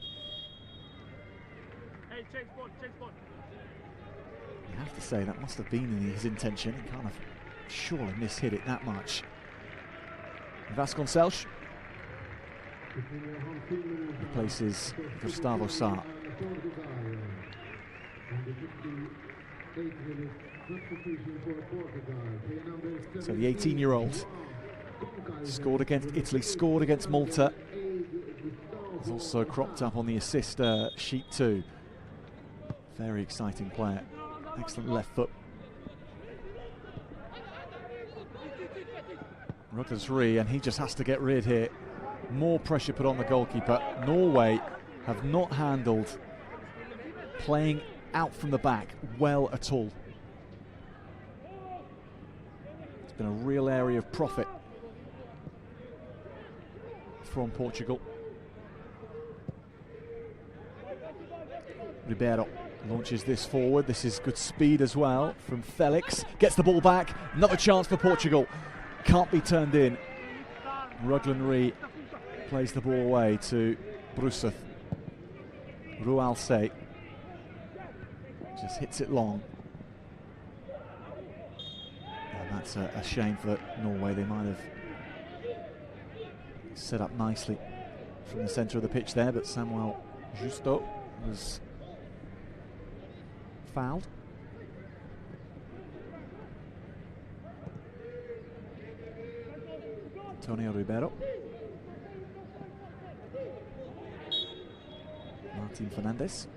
You have to say that must have been his intention. He can't have surely mishit it that much. Vasconcelos replaces Gustavo Sá. So the 18-year-old scored against Italy, scored against Malta. He's also cropped up on the assist sheet too. Very exciting player. Excellent left foot. Rugler's Ree, and he just has to get rid here. More pressure put on the goalkeeper. Norway have not handled playing out from the back well at all. It's been a real area of profit from Portugal. Ribeiro launches this forward. This is good speed as well from Felix. Gets the ball back. Another chance for Portugal. Can't be turned in. Ruglen Ree plays the ball away to Bruseth. Rualse just hits it long. And that's a shame for Norway. They might have set up nicely from the centre of the pitch there, but Samuel Justo was fouled. Antonio Ribeiro. Martin Fernandes.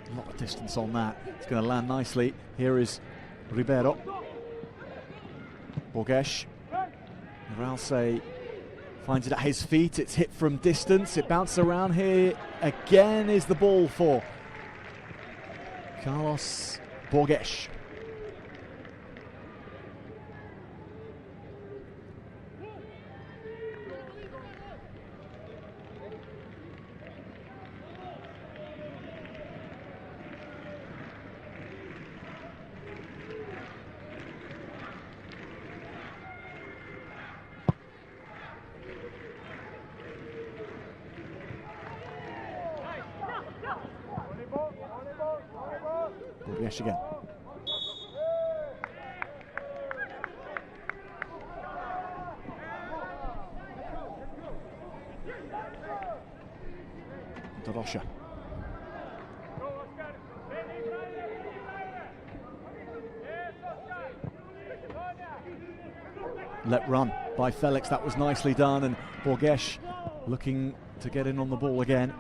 A lot of distance on that. It's going to land nicely. Here is Ribeiro. Borges. Ralse finds it at his feet. It's hit from distance. It bounced around here. Again is the ball for Carlos Borges. Borges again. Dorosha. Let run by Felix, that was nicely done, and Borges looking to get in on the ball again.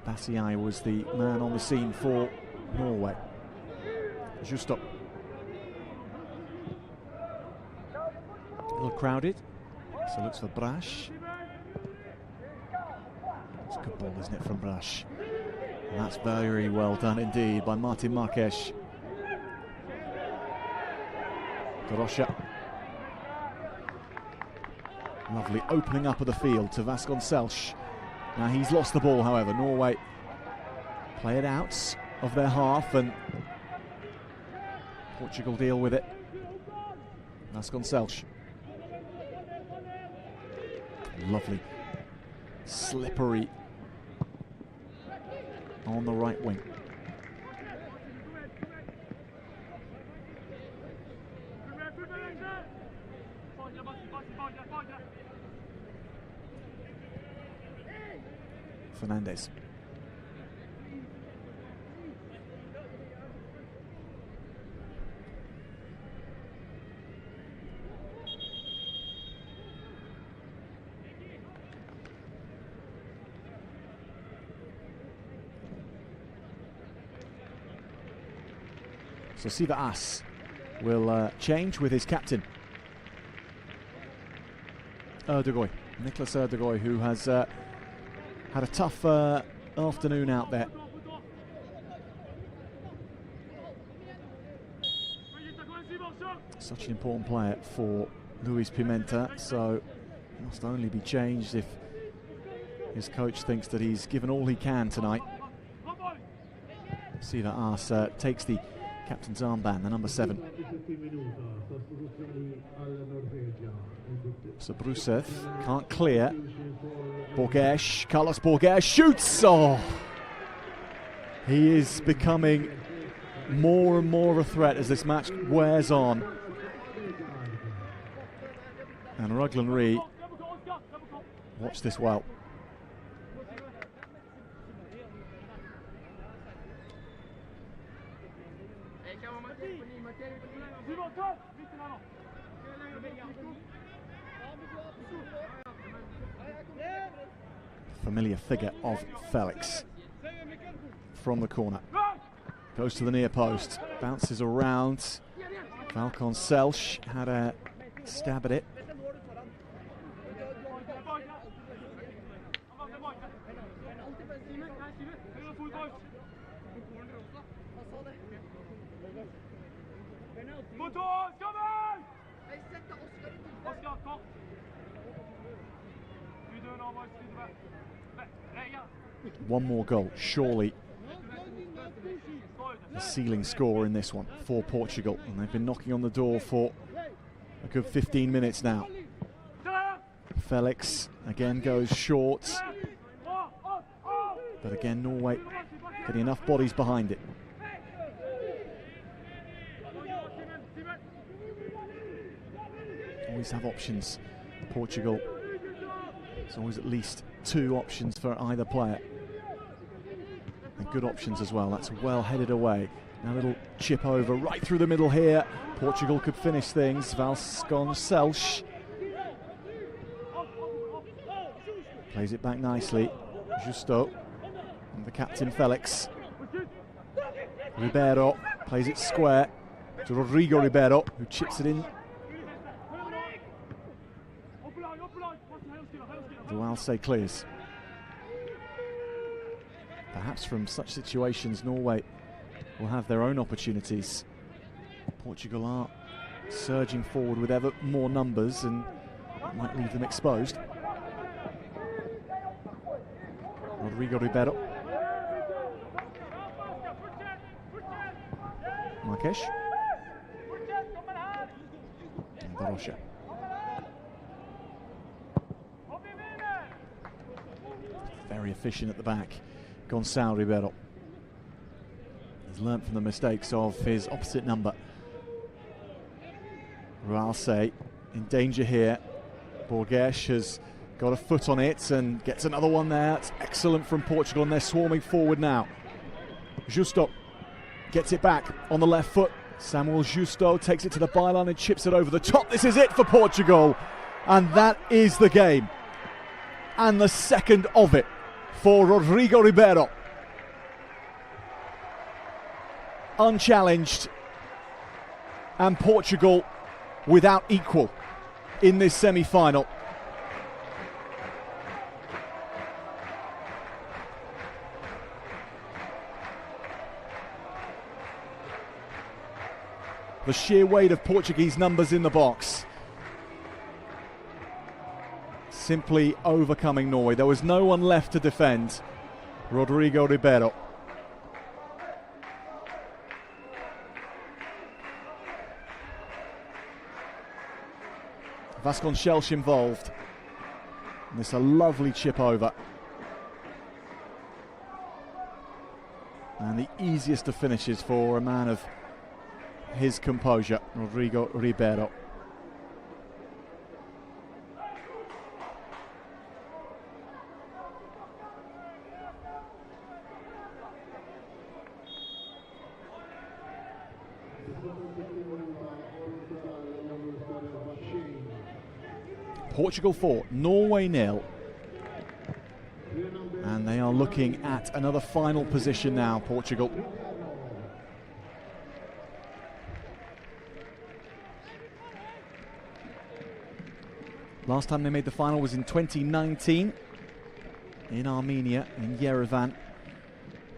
Bassiai was the man on the scene for Norway. Justo. A little crowded, so looks for Brash. It's a good ball, isn't it, from Brash? And that's very well done indeed by Martin Marques. Dorosha. Lovely opening up of the field to Vasconcelos. Now he's lost the ball, however. Norway play it out of their half and Portugal deal with it. Vasconcelos. Lovely, slippery on the right wing. Fernandes. So Siva As will change with his captain, Erdoğan, Nicholas Erdoğan, who has had a tough afternoon out there. Such an important player for Luis Pimenta, so must only be changed if his coach thinks that he's given all he can tonight. Siva Ars takes the captain's armband, the number 7. So Brusev can't clear. Borgesh, Carlos Borgesh shoots! Oh! He is becoming more and more of a threat as this match wears on. And Ruglan Ree, watch this well. Familiar figure of Felix from the corner. Goes to the near post, bounces around. Falcon Selch had a stab at it. One more goal, surely the ceiling score in this one for Portugal, and they've been knocking on the door for a good 15 minutes now. Felix again goes short, but again Norway getting enough bodies behind it. Always have options. Portugal, there's always at least 2 options for either player. And good options as well. That's well headed away. Now a little chip over right through the middle here. Portugal could finish things. Vasconcelos plays it back nicely. Justo and the captain Felix. Ribeiro plays it square to Rodrigo Ribeiro, who chips it in. Dualse clears. Perhaps from such situations Norway will have their own opportunities. Portugal are surging forward with ever more numbers, and that might leave them exposed. Rodrigo Ribeiro. Marques. And Barosha. Very efficient at the back. Gonçalo Ribeiro. He's learnt from the mistakes of his opposite number. Rualse in danger here. Borgesh has got a foot on it and gets another one there. It's excellent from Portugal, and they're swarming forward now. Justo gets it back on the left foot. Samuel Justo takes it to the byline and chips it over the top. This is it for Portugal, and that is the game. And the second of it for Rodrigo Ribeiro. Unchallenged, and Portugal without equal in this semi-final. The sheer weight of Portuguese numbers in the box simply overcoming Norway. There was no one left to defend. Rodrigo Ribeiro. Vasconcelos involved. And it's a lovely chip over. And the easiest of finishes for a man of his composure, Rodrigo Ribeiro. Portugal 4, Norway 0. And they are looking at another final position now, Portugal. Last time they made the final was in 2019 in Armenia, in Yerevan.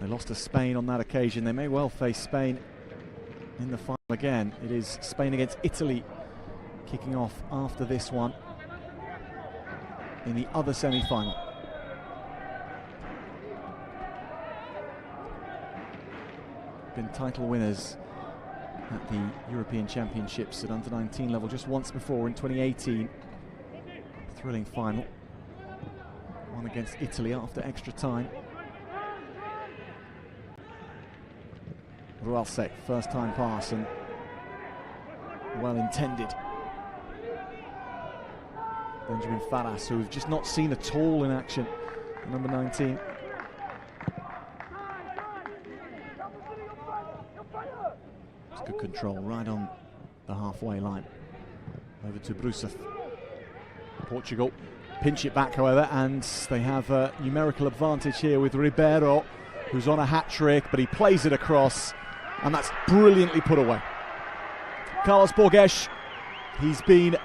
They lost to Spain on that occasion. They may well face Spain in the final again. It is Spain against Italy kicking off after this one in the other semi-final. Been title winners at the European Championships at under-19 level just once before in 2018. Thrilling final. One against Italy after extra time. Rualse, first time pass and well intended. Benjamin Faras, who we've just not seen at all in action, number 19. It's good control right on the halfway line. Over to Brusov. Portugal pinch it back, however, and they have a numerical advantage here with Ribeiro, who's on a hat-trick, but he plays it across, and that's brilliantly put away. Carlos Borges, he's been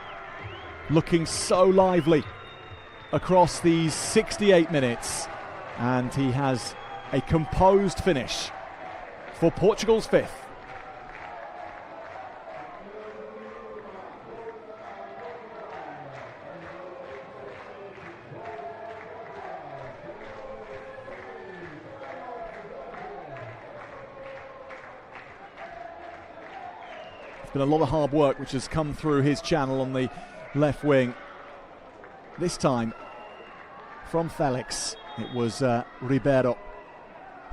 looking so lively across these 68 minutes, and he has a composed finish for Portugal's fifth. Been a lot of hard work which has come through his channel on the left wing. This time from Felix, it was Ribeiro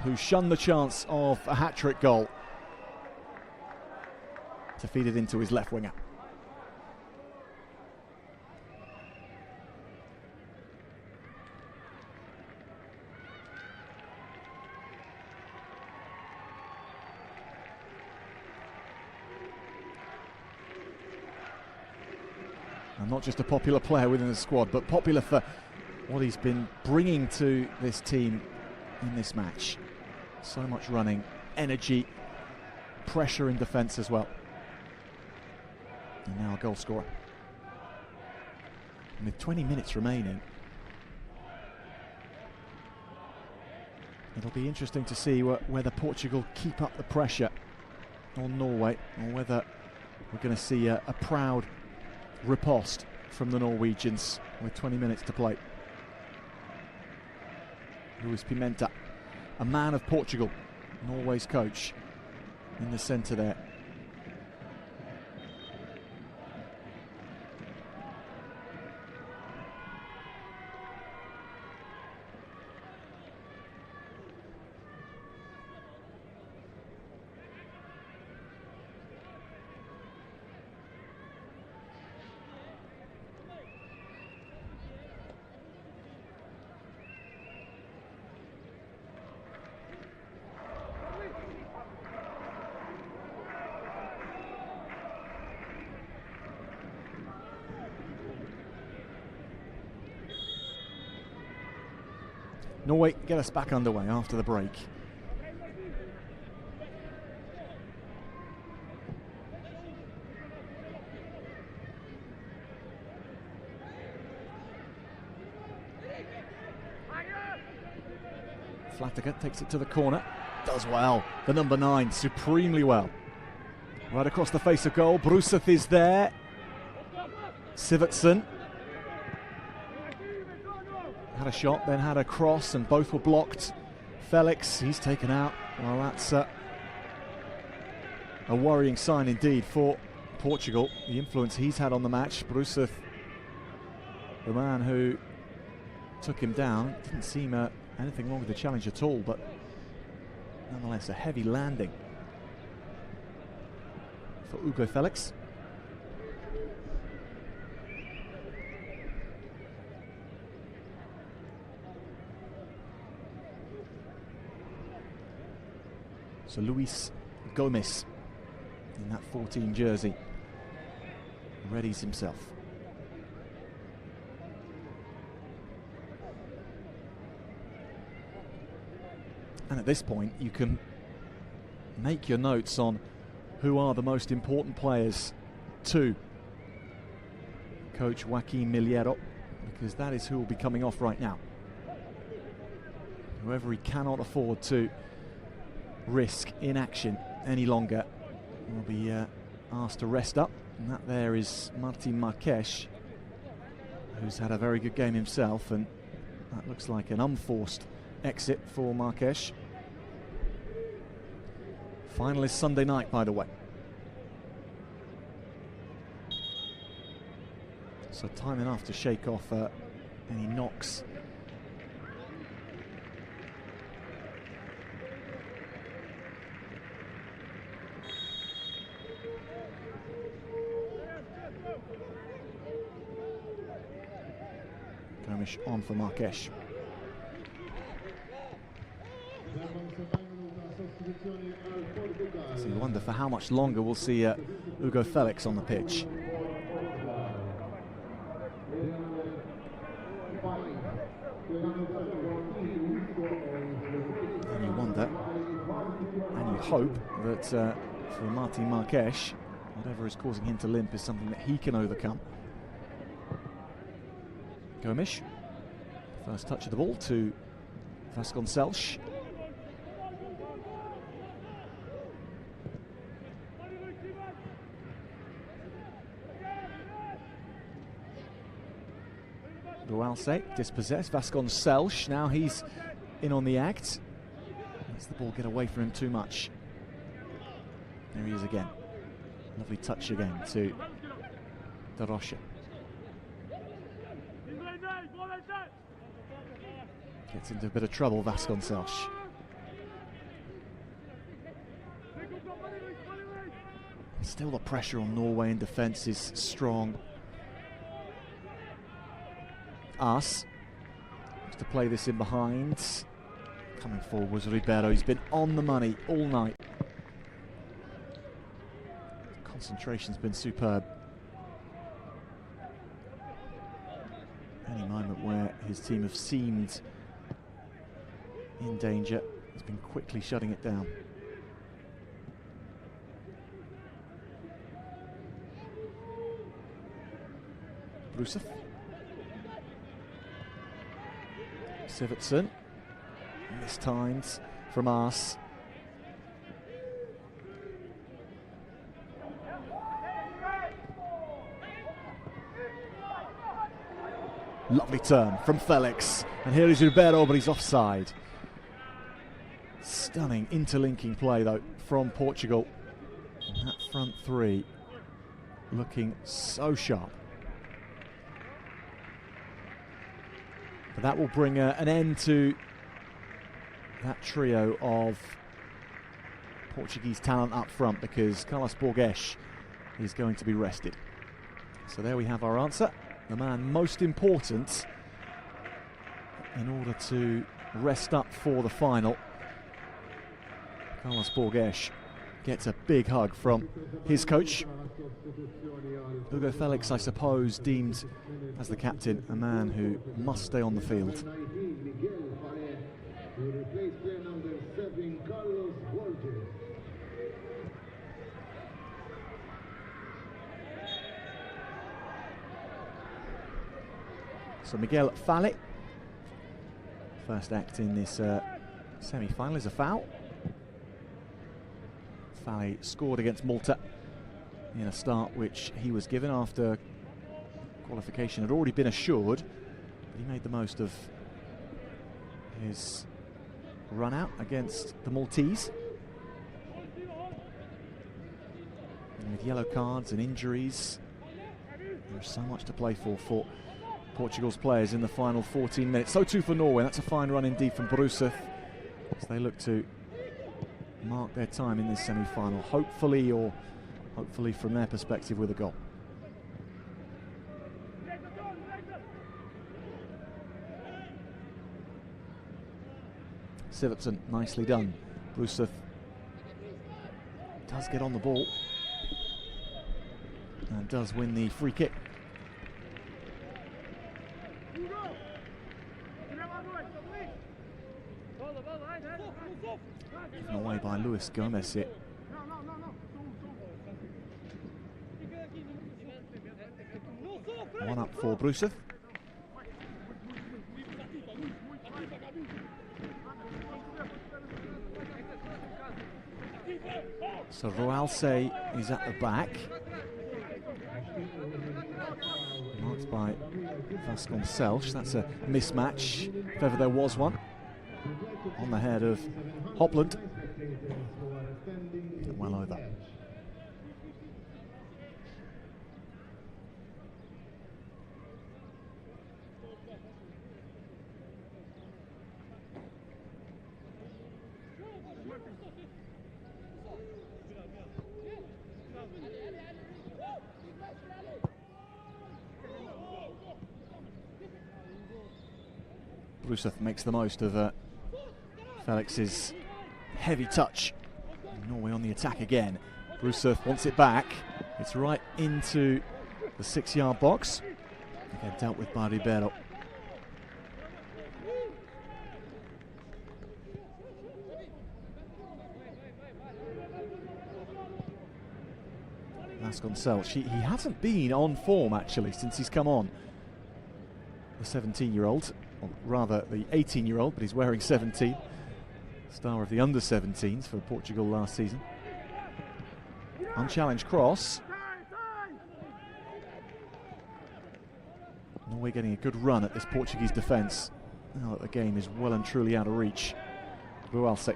who shunned the chance of a hat-trick goal to feed it into his left winger. And not just a popular player within the squad, but popular for what he's been bringing to this team in this match. So much running, energy, pressure in defence as well. And now a goal scorer. And with 20 minutes remaining, it'll be interesting to see whether Portugal keep up the pressure on Norway, or whether we're going to see a proud riposte from the Norwegians with 20 minutes to play. Luis Pimenta, a man of Portugal, Norway's coach, in the centre there. Norway get us back underway after the break. Flataker takes it to the corner, does well. The number 9, supremely well. Right across the face of goal, Brusov is there. Sivertsen had a shot, then had a cross, and both were blocked. Felix, he's taken out. Well, that's a worrying sign indeed for Portugal. The influence he's had on the match. Brusov, the man who took him down, didn't seem anything wrong with the challenge at all, but nonetheless a heavy landing for Hugo Felix. So Luis Gomez in that 14 jersey readies himself. And at this point you can make your notes on who are the most important players to coach Joaquim Milheiro, because that is who will be coming off right now. Whoever he cannot afford to risk inaction any longer will be asked to rest up And that there is Martin Marques, who's had a very good game himself, and that looks like an unforced exit for Marques. Final is Sunday night, by the way. So time enough to shake off any knocks. Gomes on for Marques. So you wonder for how much longer we'll see Hugo Felix on the pitch. And you wonder, and you hope that for Martin Marques, whatever is causing him to limp is something that he can overcome. Gomes, first touch of the ball to Vasconcelos. Rualse dispossessed. Vasconcelos, now he's in on the act. Lets the ball get away from him too much. There he is again. Lovely touch again to De Rocha. Gets into a bit of trouble, Vasconcelos. Still the pressure on Norway in defence is strong. Us to play this in behind. Coming forward was Ribeiro. He's been on the money all night. Concentration's been superb. Any moment where his team have seemed in danger, he's been quickly shutting it down. Brusov. Sivertsen, mistimed from Ars. Lovely turn from Felix, and here is Ribeiro, but he's offside. Stunning interlinking play though from Portugal. And that front three looking so sharp. But that will bring an end to that trio of Portuguese talent up front, because Carlos Borges is going to be rested. So there we have our answer. The man most important in order to rest up for the final. Carlos Borges gets a big hug from his coach. Hugo Felix, I suppose, deemed as the captain a man who must stay on the field. So Miguel Falle, first act in this semi-final, is a foul. Falle scored against Malta in a start which he was given after qualification had already been assured, but he made the most of his run out against the Maltese. And with yellow cards and injuries, there's so much to play for Portugal's players in the final 14 minutes. So too for Norway. That's a fine run indeed from Brusov as they look to mark their time in this semi-final, hopefully from their perspective with a goal. Sivertsen, nicely done. Brusov does get on the ball and does win the free kick. Given away by Luis Gomez here. One up for Brusov. So Rualse is at the back. Marked by Vasconcelos. That's a mismatch, if ever there was one. On the head of Hopland. Well over. Brusov makes the most of Felix's heavy touch. Norway on the attack again. Brusov wants it back. It's right into the 6-yard box. Again, dealt with by Ribeiro. Vasconcelos, he hasn't been on form actually since he's come on. The 17-year-old, or rather the 18-year-old, but he's wearing 17. Star of the under-17s for Portugal last season. Unchallenged cross. Norway getting a good run at this Portuguese defence. Now that the game is well and truly out of reach. Rualse.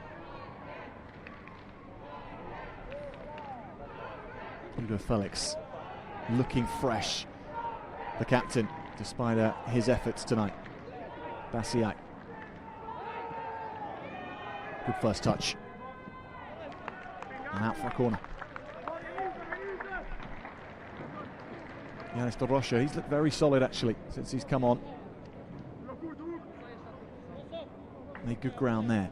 Ugo Felix looking fresh. The captain, despite his efforts tonight. Bassiak. Good first touch. And out for a corner. Yanis Dorosha, he's looked very solid actually since he's come on. Made good ground there.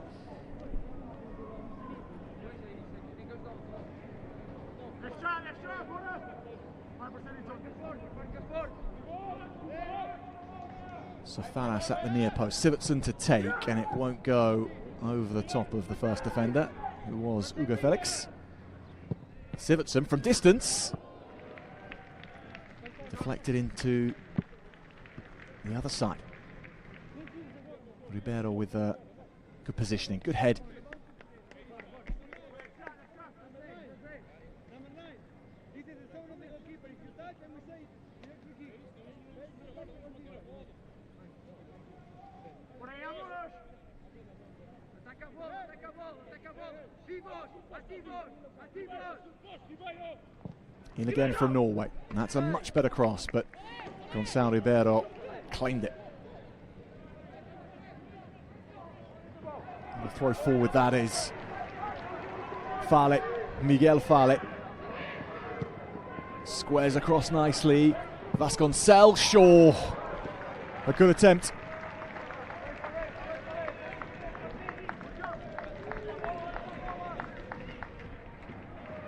So Faras at the near post. Sivertsen to take, and it won't go over the top of the first defender, who was Ugo Felix. Sivertsen from distance. Deflected into the other side. Ribeiro with good positioning, good head. In again from Norway. And that's a much better cross, but Gonçalo Ribeiro claimed it. And the throw forward that is Fale, Miguel Fale. Squares across nicely. Vasconcelos, Shaw. A good attempt.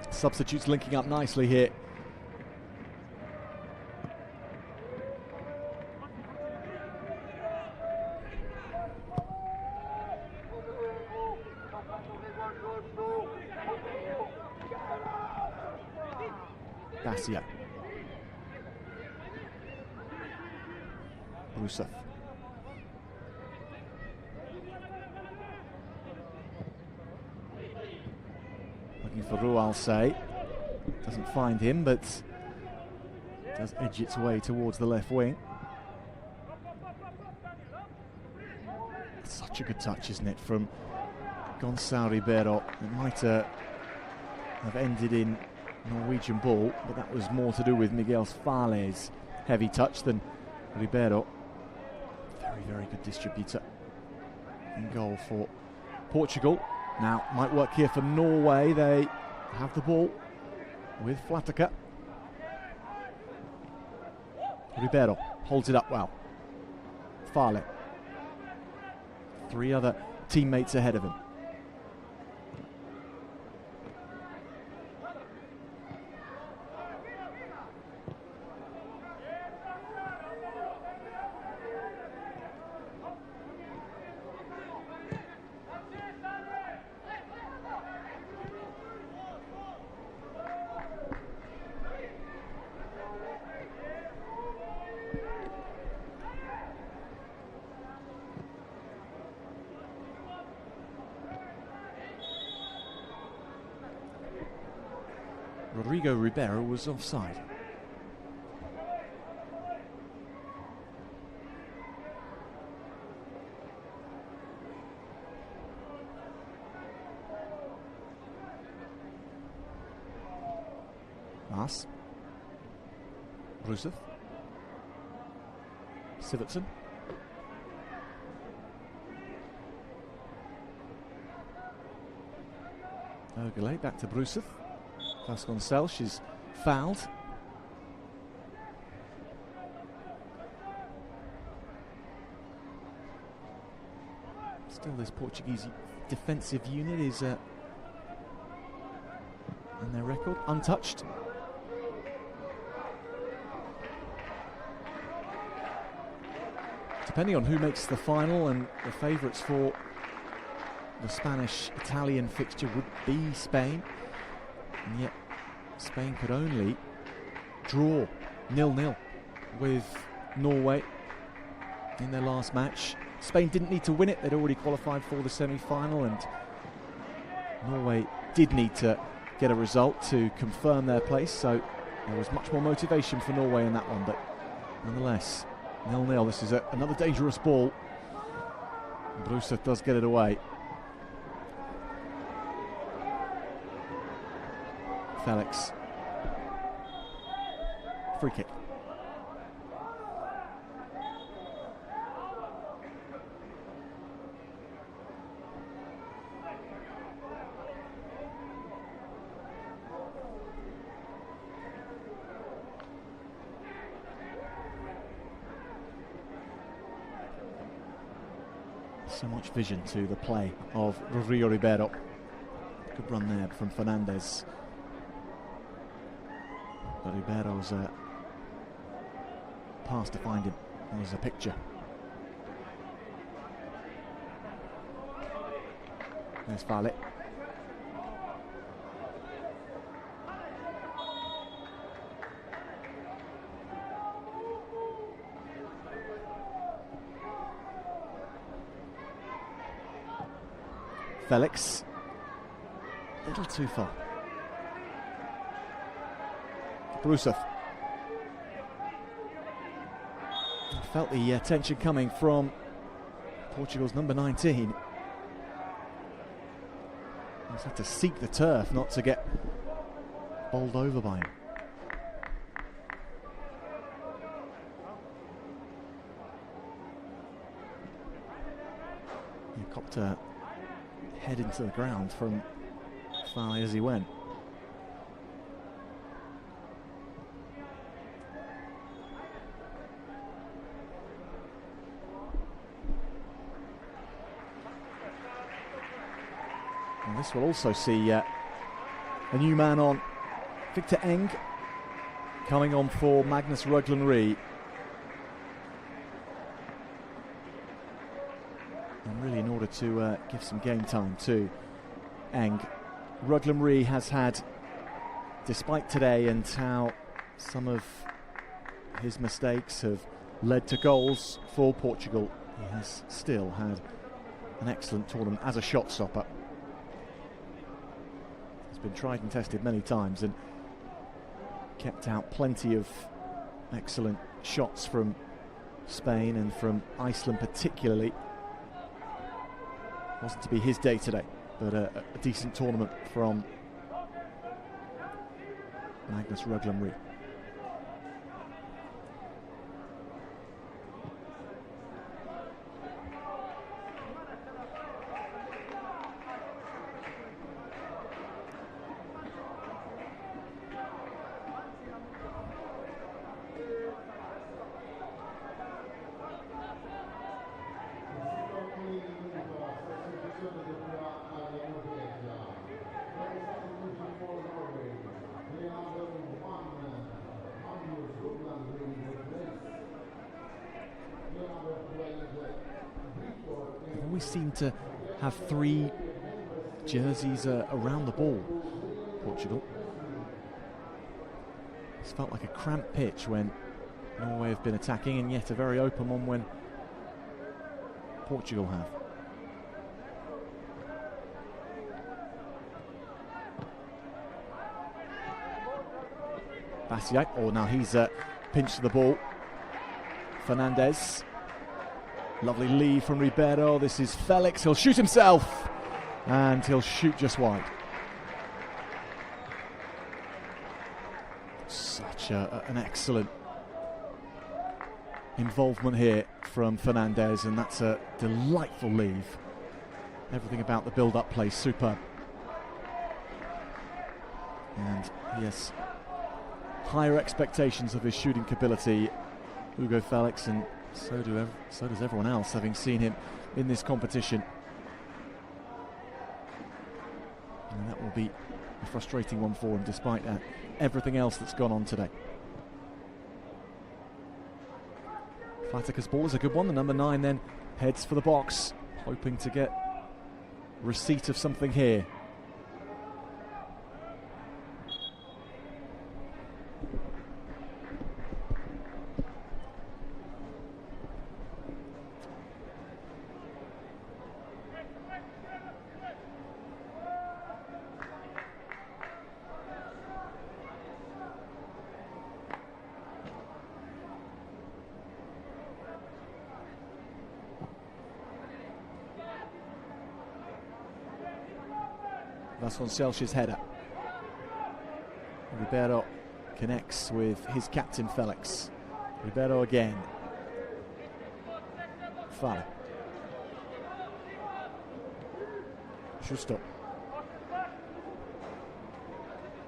Substitutes linking up nicely here. Bassiak. Brusov. Looking for Rualse. Doesn't find him, but does edge its way towards the left wing. Such a good touch, isn't it, from Gonçalo Ribeiro. It might have ended in Norwegian ball, but that was more to do with Miguel Fale's heavy touch than Ribeiro. Very, very good distributor. In goal for Portugal. Now, might work here for Norway. They have the ball with Flataka. Ribeiro holds it up well. Fale. 3 other teammates ahead of him. Rodrigo Ribeiro was offside. Haas. Brusov. Sivertsen. Ogalay back to Brusov. Vasconcelos, she's fouled. Still, this Portuguese defensive unit is in their record, untouched. Depending on who makes the final, and the favourites for the Spanish-Italian fixture would be Spain, and yet Spain could only draw 0-0 with Norway in their last match. Spain didn't need to win it, they'd already qualified for the semi-final, and Norway did need to get a result to confirm their place, so there was much more motivation for Norway in that one, but nonetheless, 0-0. This is another dangerous ball. Brusov does get it away. Felix. Free kick. So much vision to the play of Rodrigo Ribeiro. Good run there from Fernandez. But Ribeiro's pass to find him was a picture. There's Vale. Felix, a little too far. Brusov. Felt the tension coming from Portugal's number 19. He's had to seek the turf not to get bowled over by him. He copped a head into the ground from far as he went. And this will also see a new man on, Victor Eng, coming on for Magnus Ruglen-Rie. And really in order to give some game time to Eng. Ruglen-Rie has had, despite today and how some of his mistakes have led to goals for Portugal, he has still had an excellent tournament as a shot stopper. He's been tried and tested many times and kept out plenty of excellent shots from Spain and from Iceland particularly. Wasn't to be his day today, but a decent tournament from Magnus Ruglen-Rie. Always seem to have three jerseys around the ball, Portugal. It's felt like a cramped pitch when Norway have been attacking, and yet a very open one when Portugal have. Bastiak, oh now he's pinched the ball. Fernandez. Lovely lead from Ribeiro. This is Felix. He'll shoot himself, and he'll shoot just wide. Such an excellent involvement here from Fernandez, and that's a delightful leave. Everything about the build-up play superb. And yes, higher expectations of his shooting ability, Hugo Felix, and so does everyone else, having seen him in this competition. And that will be a frustrating one for him, despite everything else that's gone on today. Fatika's ball is a good one. The number 9 then heads for the box, hoping to get receipt of something here. Vasconcelos's header. Ribeiro connects with his captain Felix. Ribeiro again. Fala. Schuster.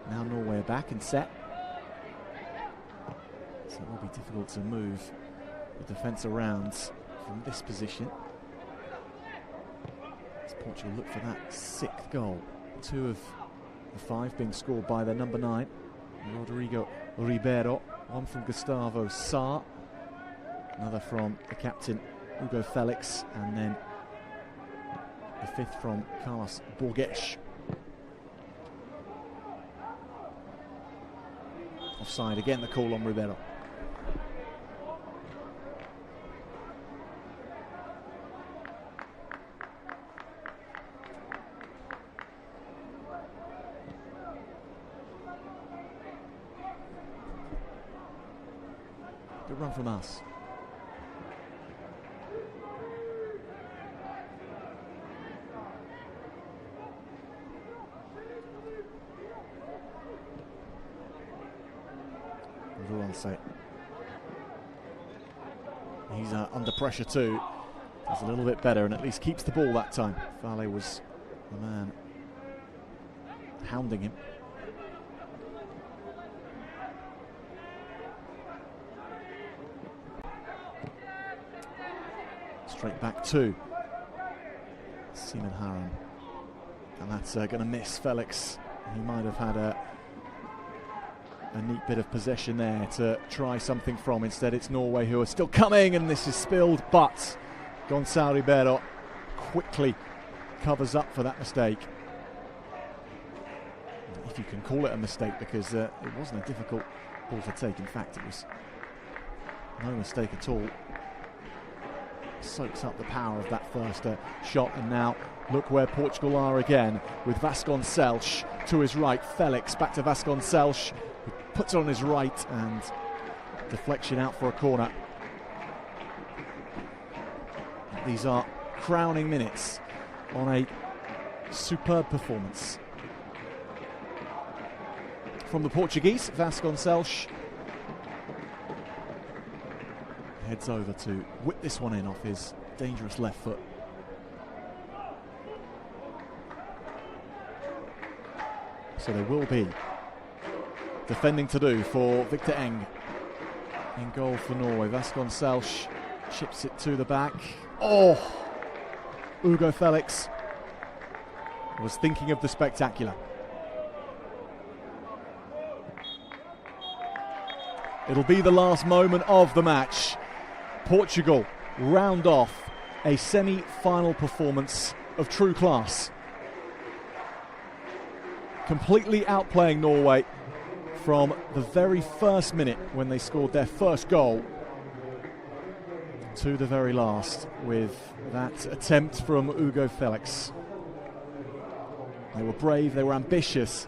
Now Norway are back and set. So it will be difficult to move the defence around from this position. As Portugal look for that 6th goal. 2 of the 5 being scored by their number 9, Rodrigo Ribeiro. 1 from Gustavo Sá, another from the captain Hugo Felix, and then the 5th from Carlos Borges. Offside again, the call on Ribeiro. Good run from us. He's under pressure too. Does a little bit better and at least keeps the ball that time. Fale was the man hounding him. Straight back to Seaman Haran, and that's going to miss Felix. He might have had a neat bit of possession there to try something from. Instead it's Norway who are still coming, and this is spilled, but Gonçalo Ribeiro quickly covers up for that mistake. If you can call it a mistake, because it wasn't a difficult ball to take. In fact, it was no mistake at all. Soaks up the power of that first shot, and now look where Portugal are again, with Vasconcelos to his right. Felix back to Vasconcelos, who puts it on his right, and deflection out for a corner. These are crowning minutes on a superb performance from the Portuguese. Vasconcelos heads over to whip this one in off his dangerous left foot. So there will be defending to do for Victor Eng in goal for Norway. Vasconcelos chips it to the back. Oh! Hugo Felix was thinking of the spectacular. It'll be the last moment of the match. Portugal round off a semi-final performance of true class, completely outplaying Norway from the very first minute when they scored their first goal to the very last with that attempt from Hugo Felix. They were brave, they were ambitious,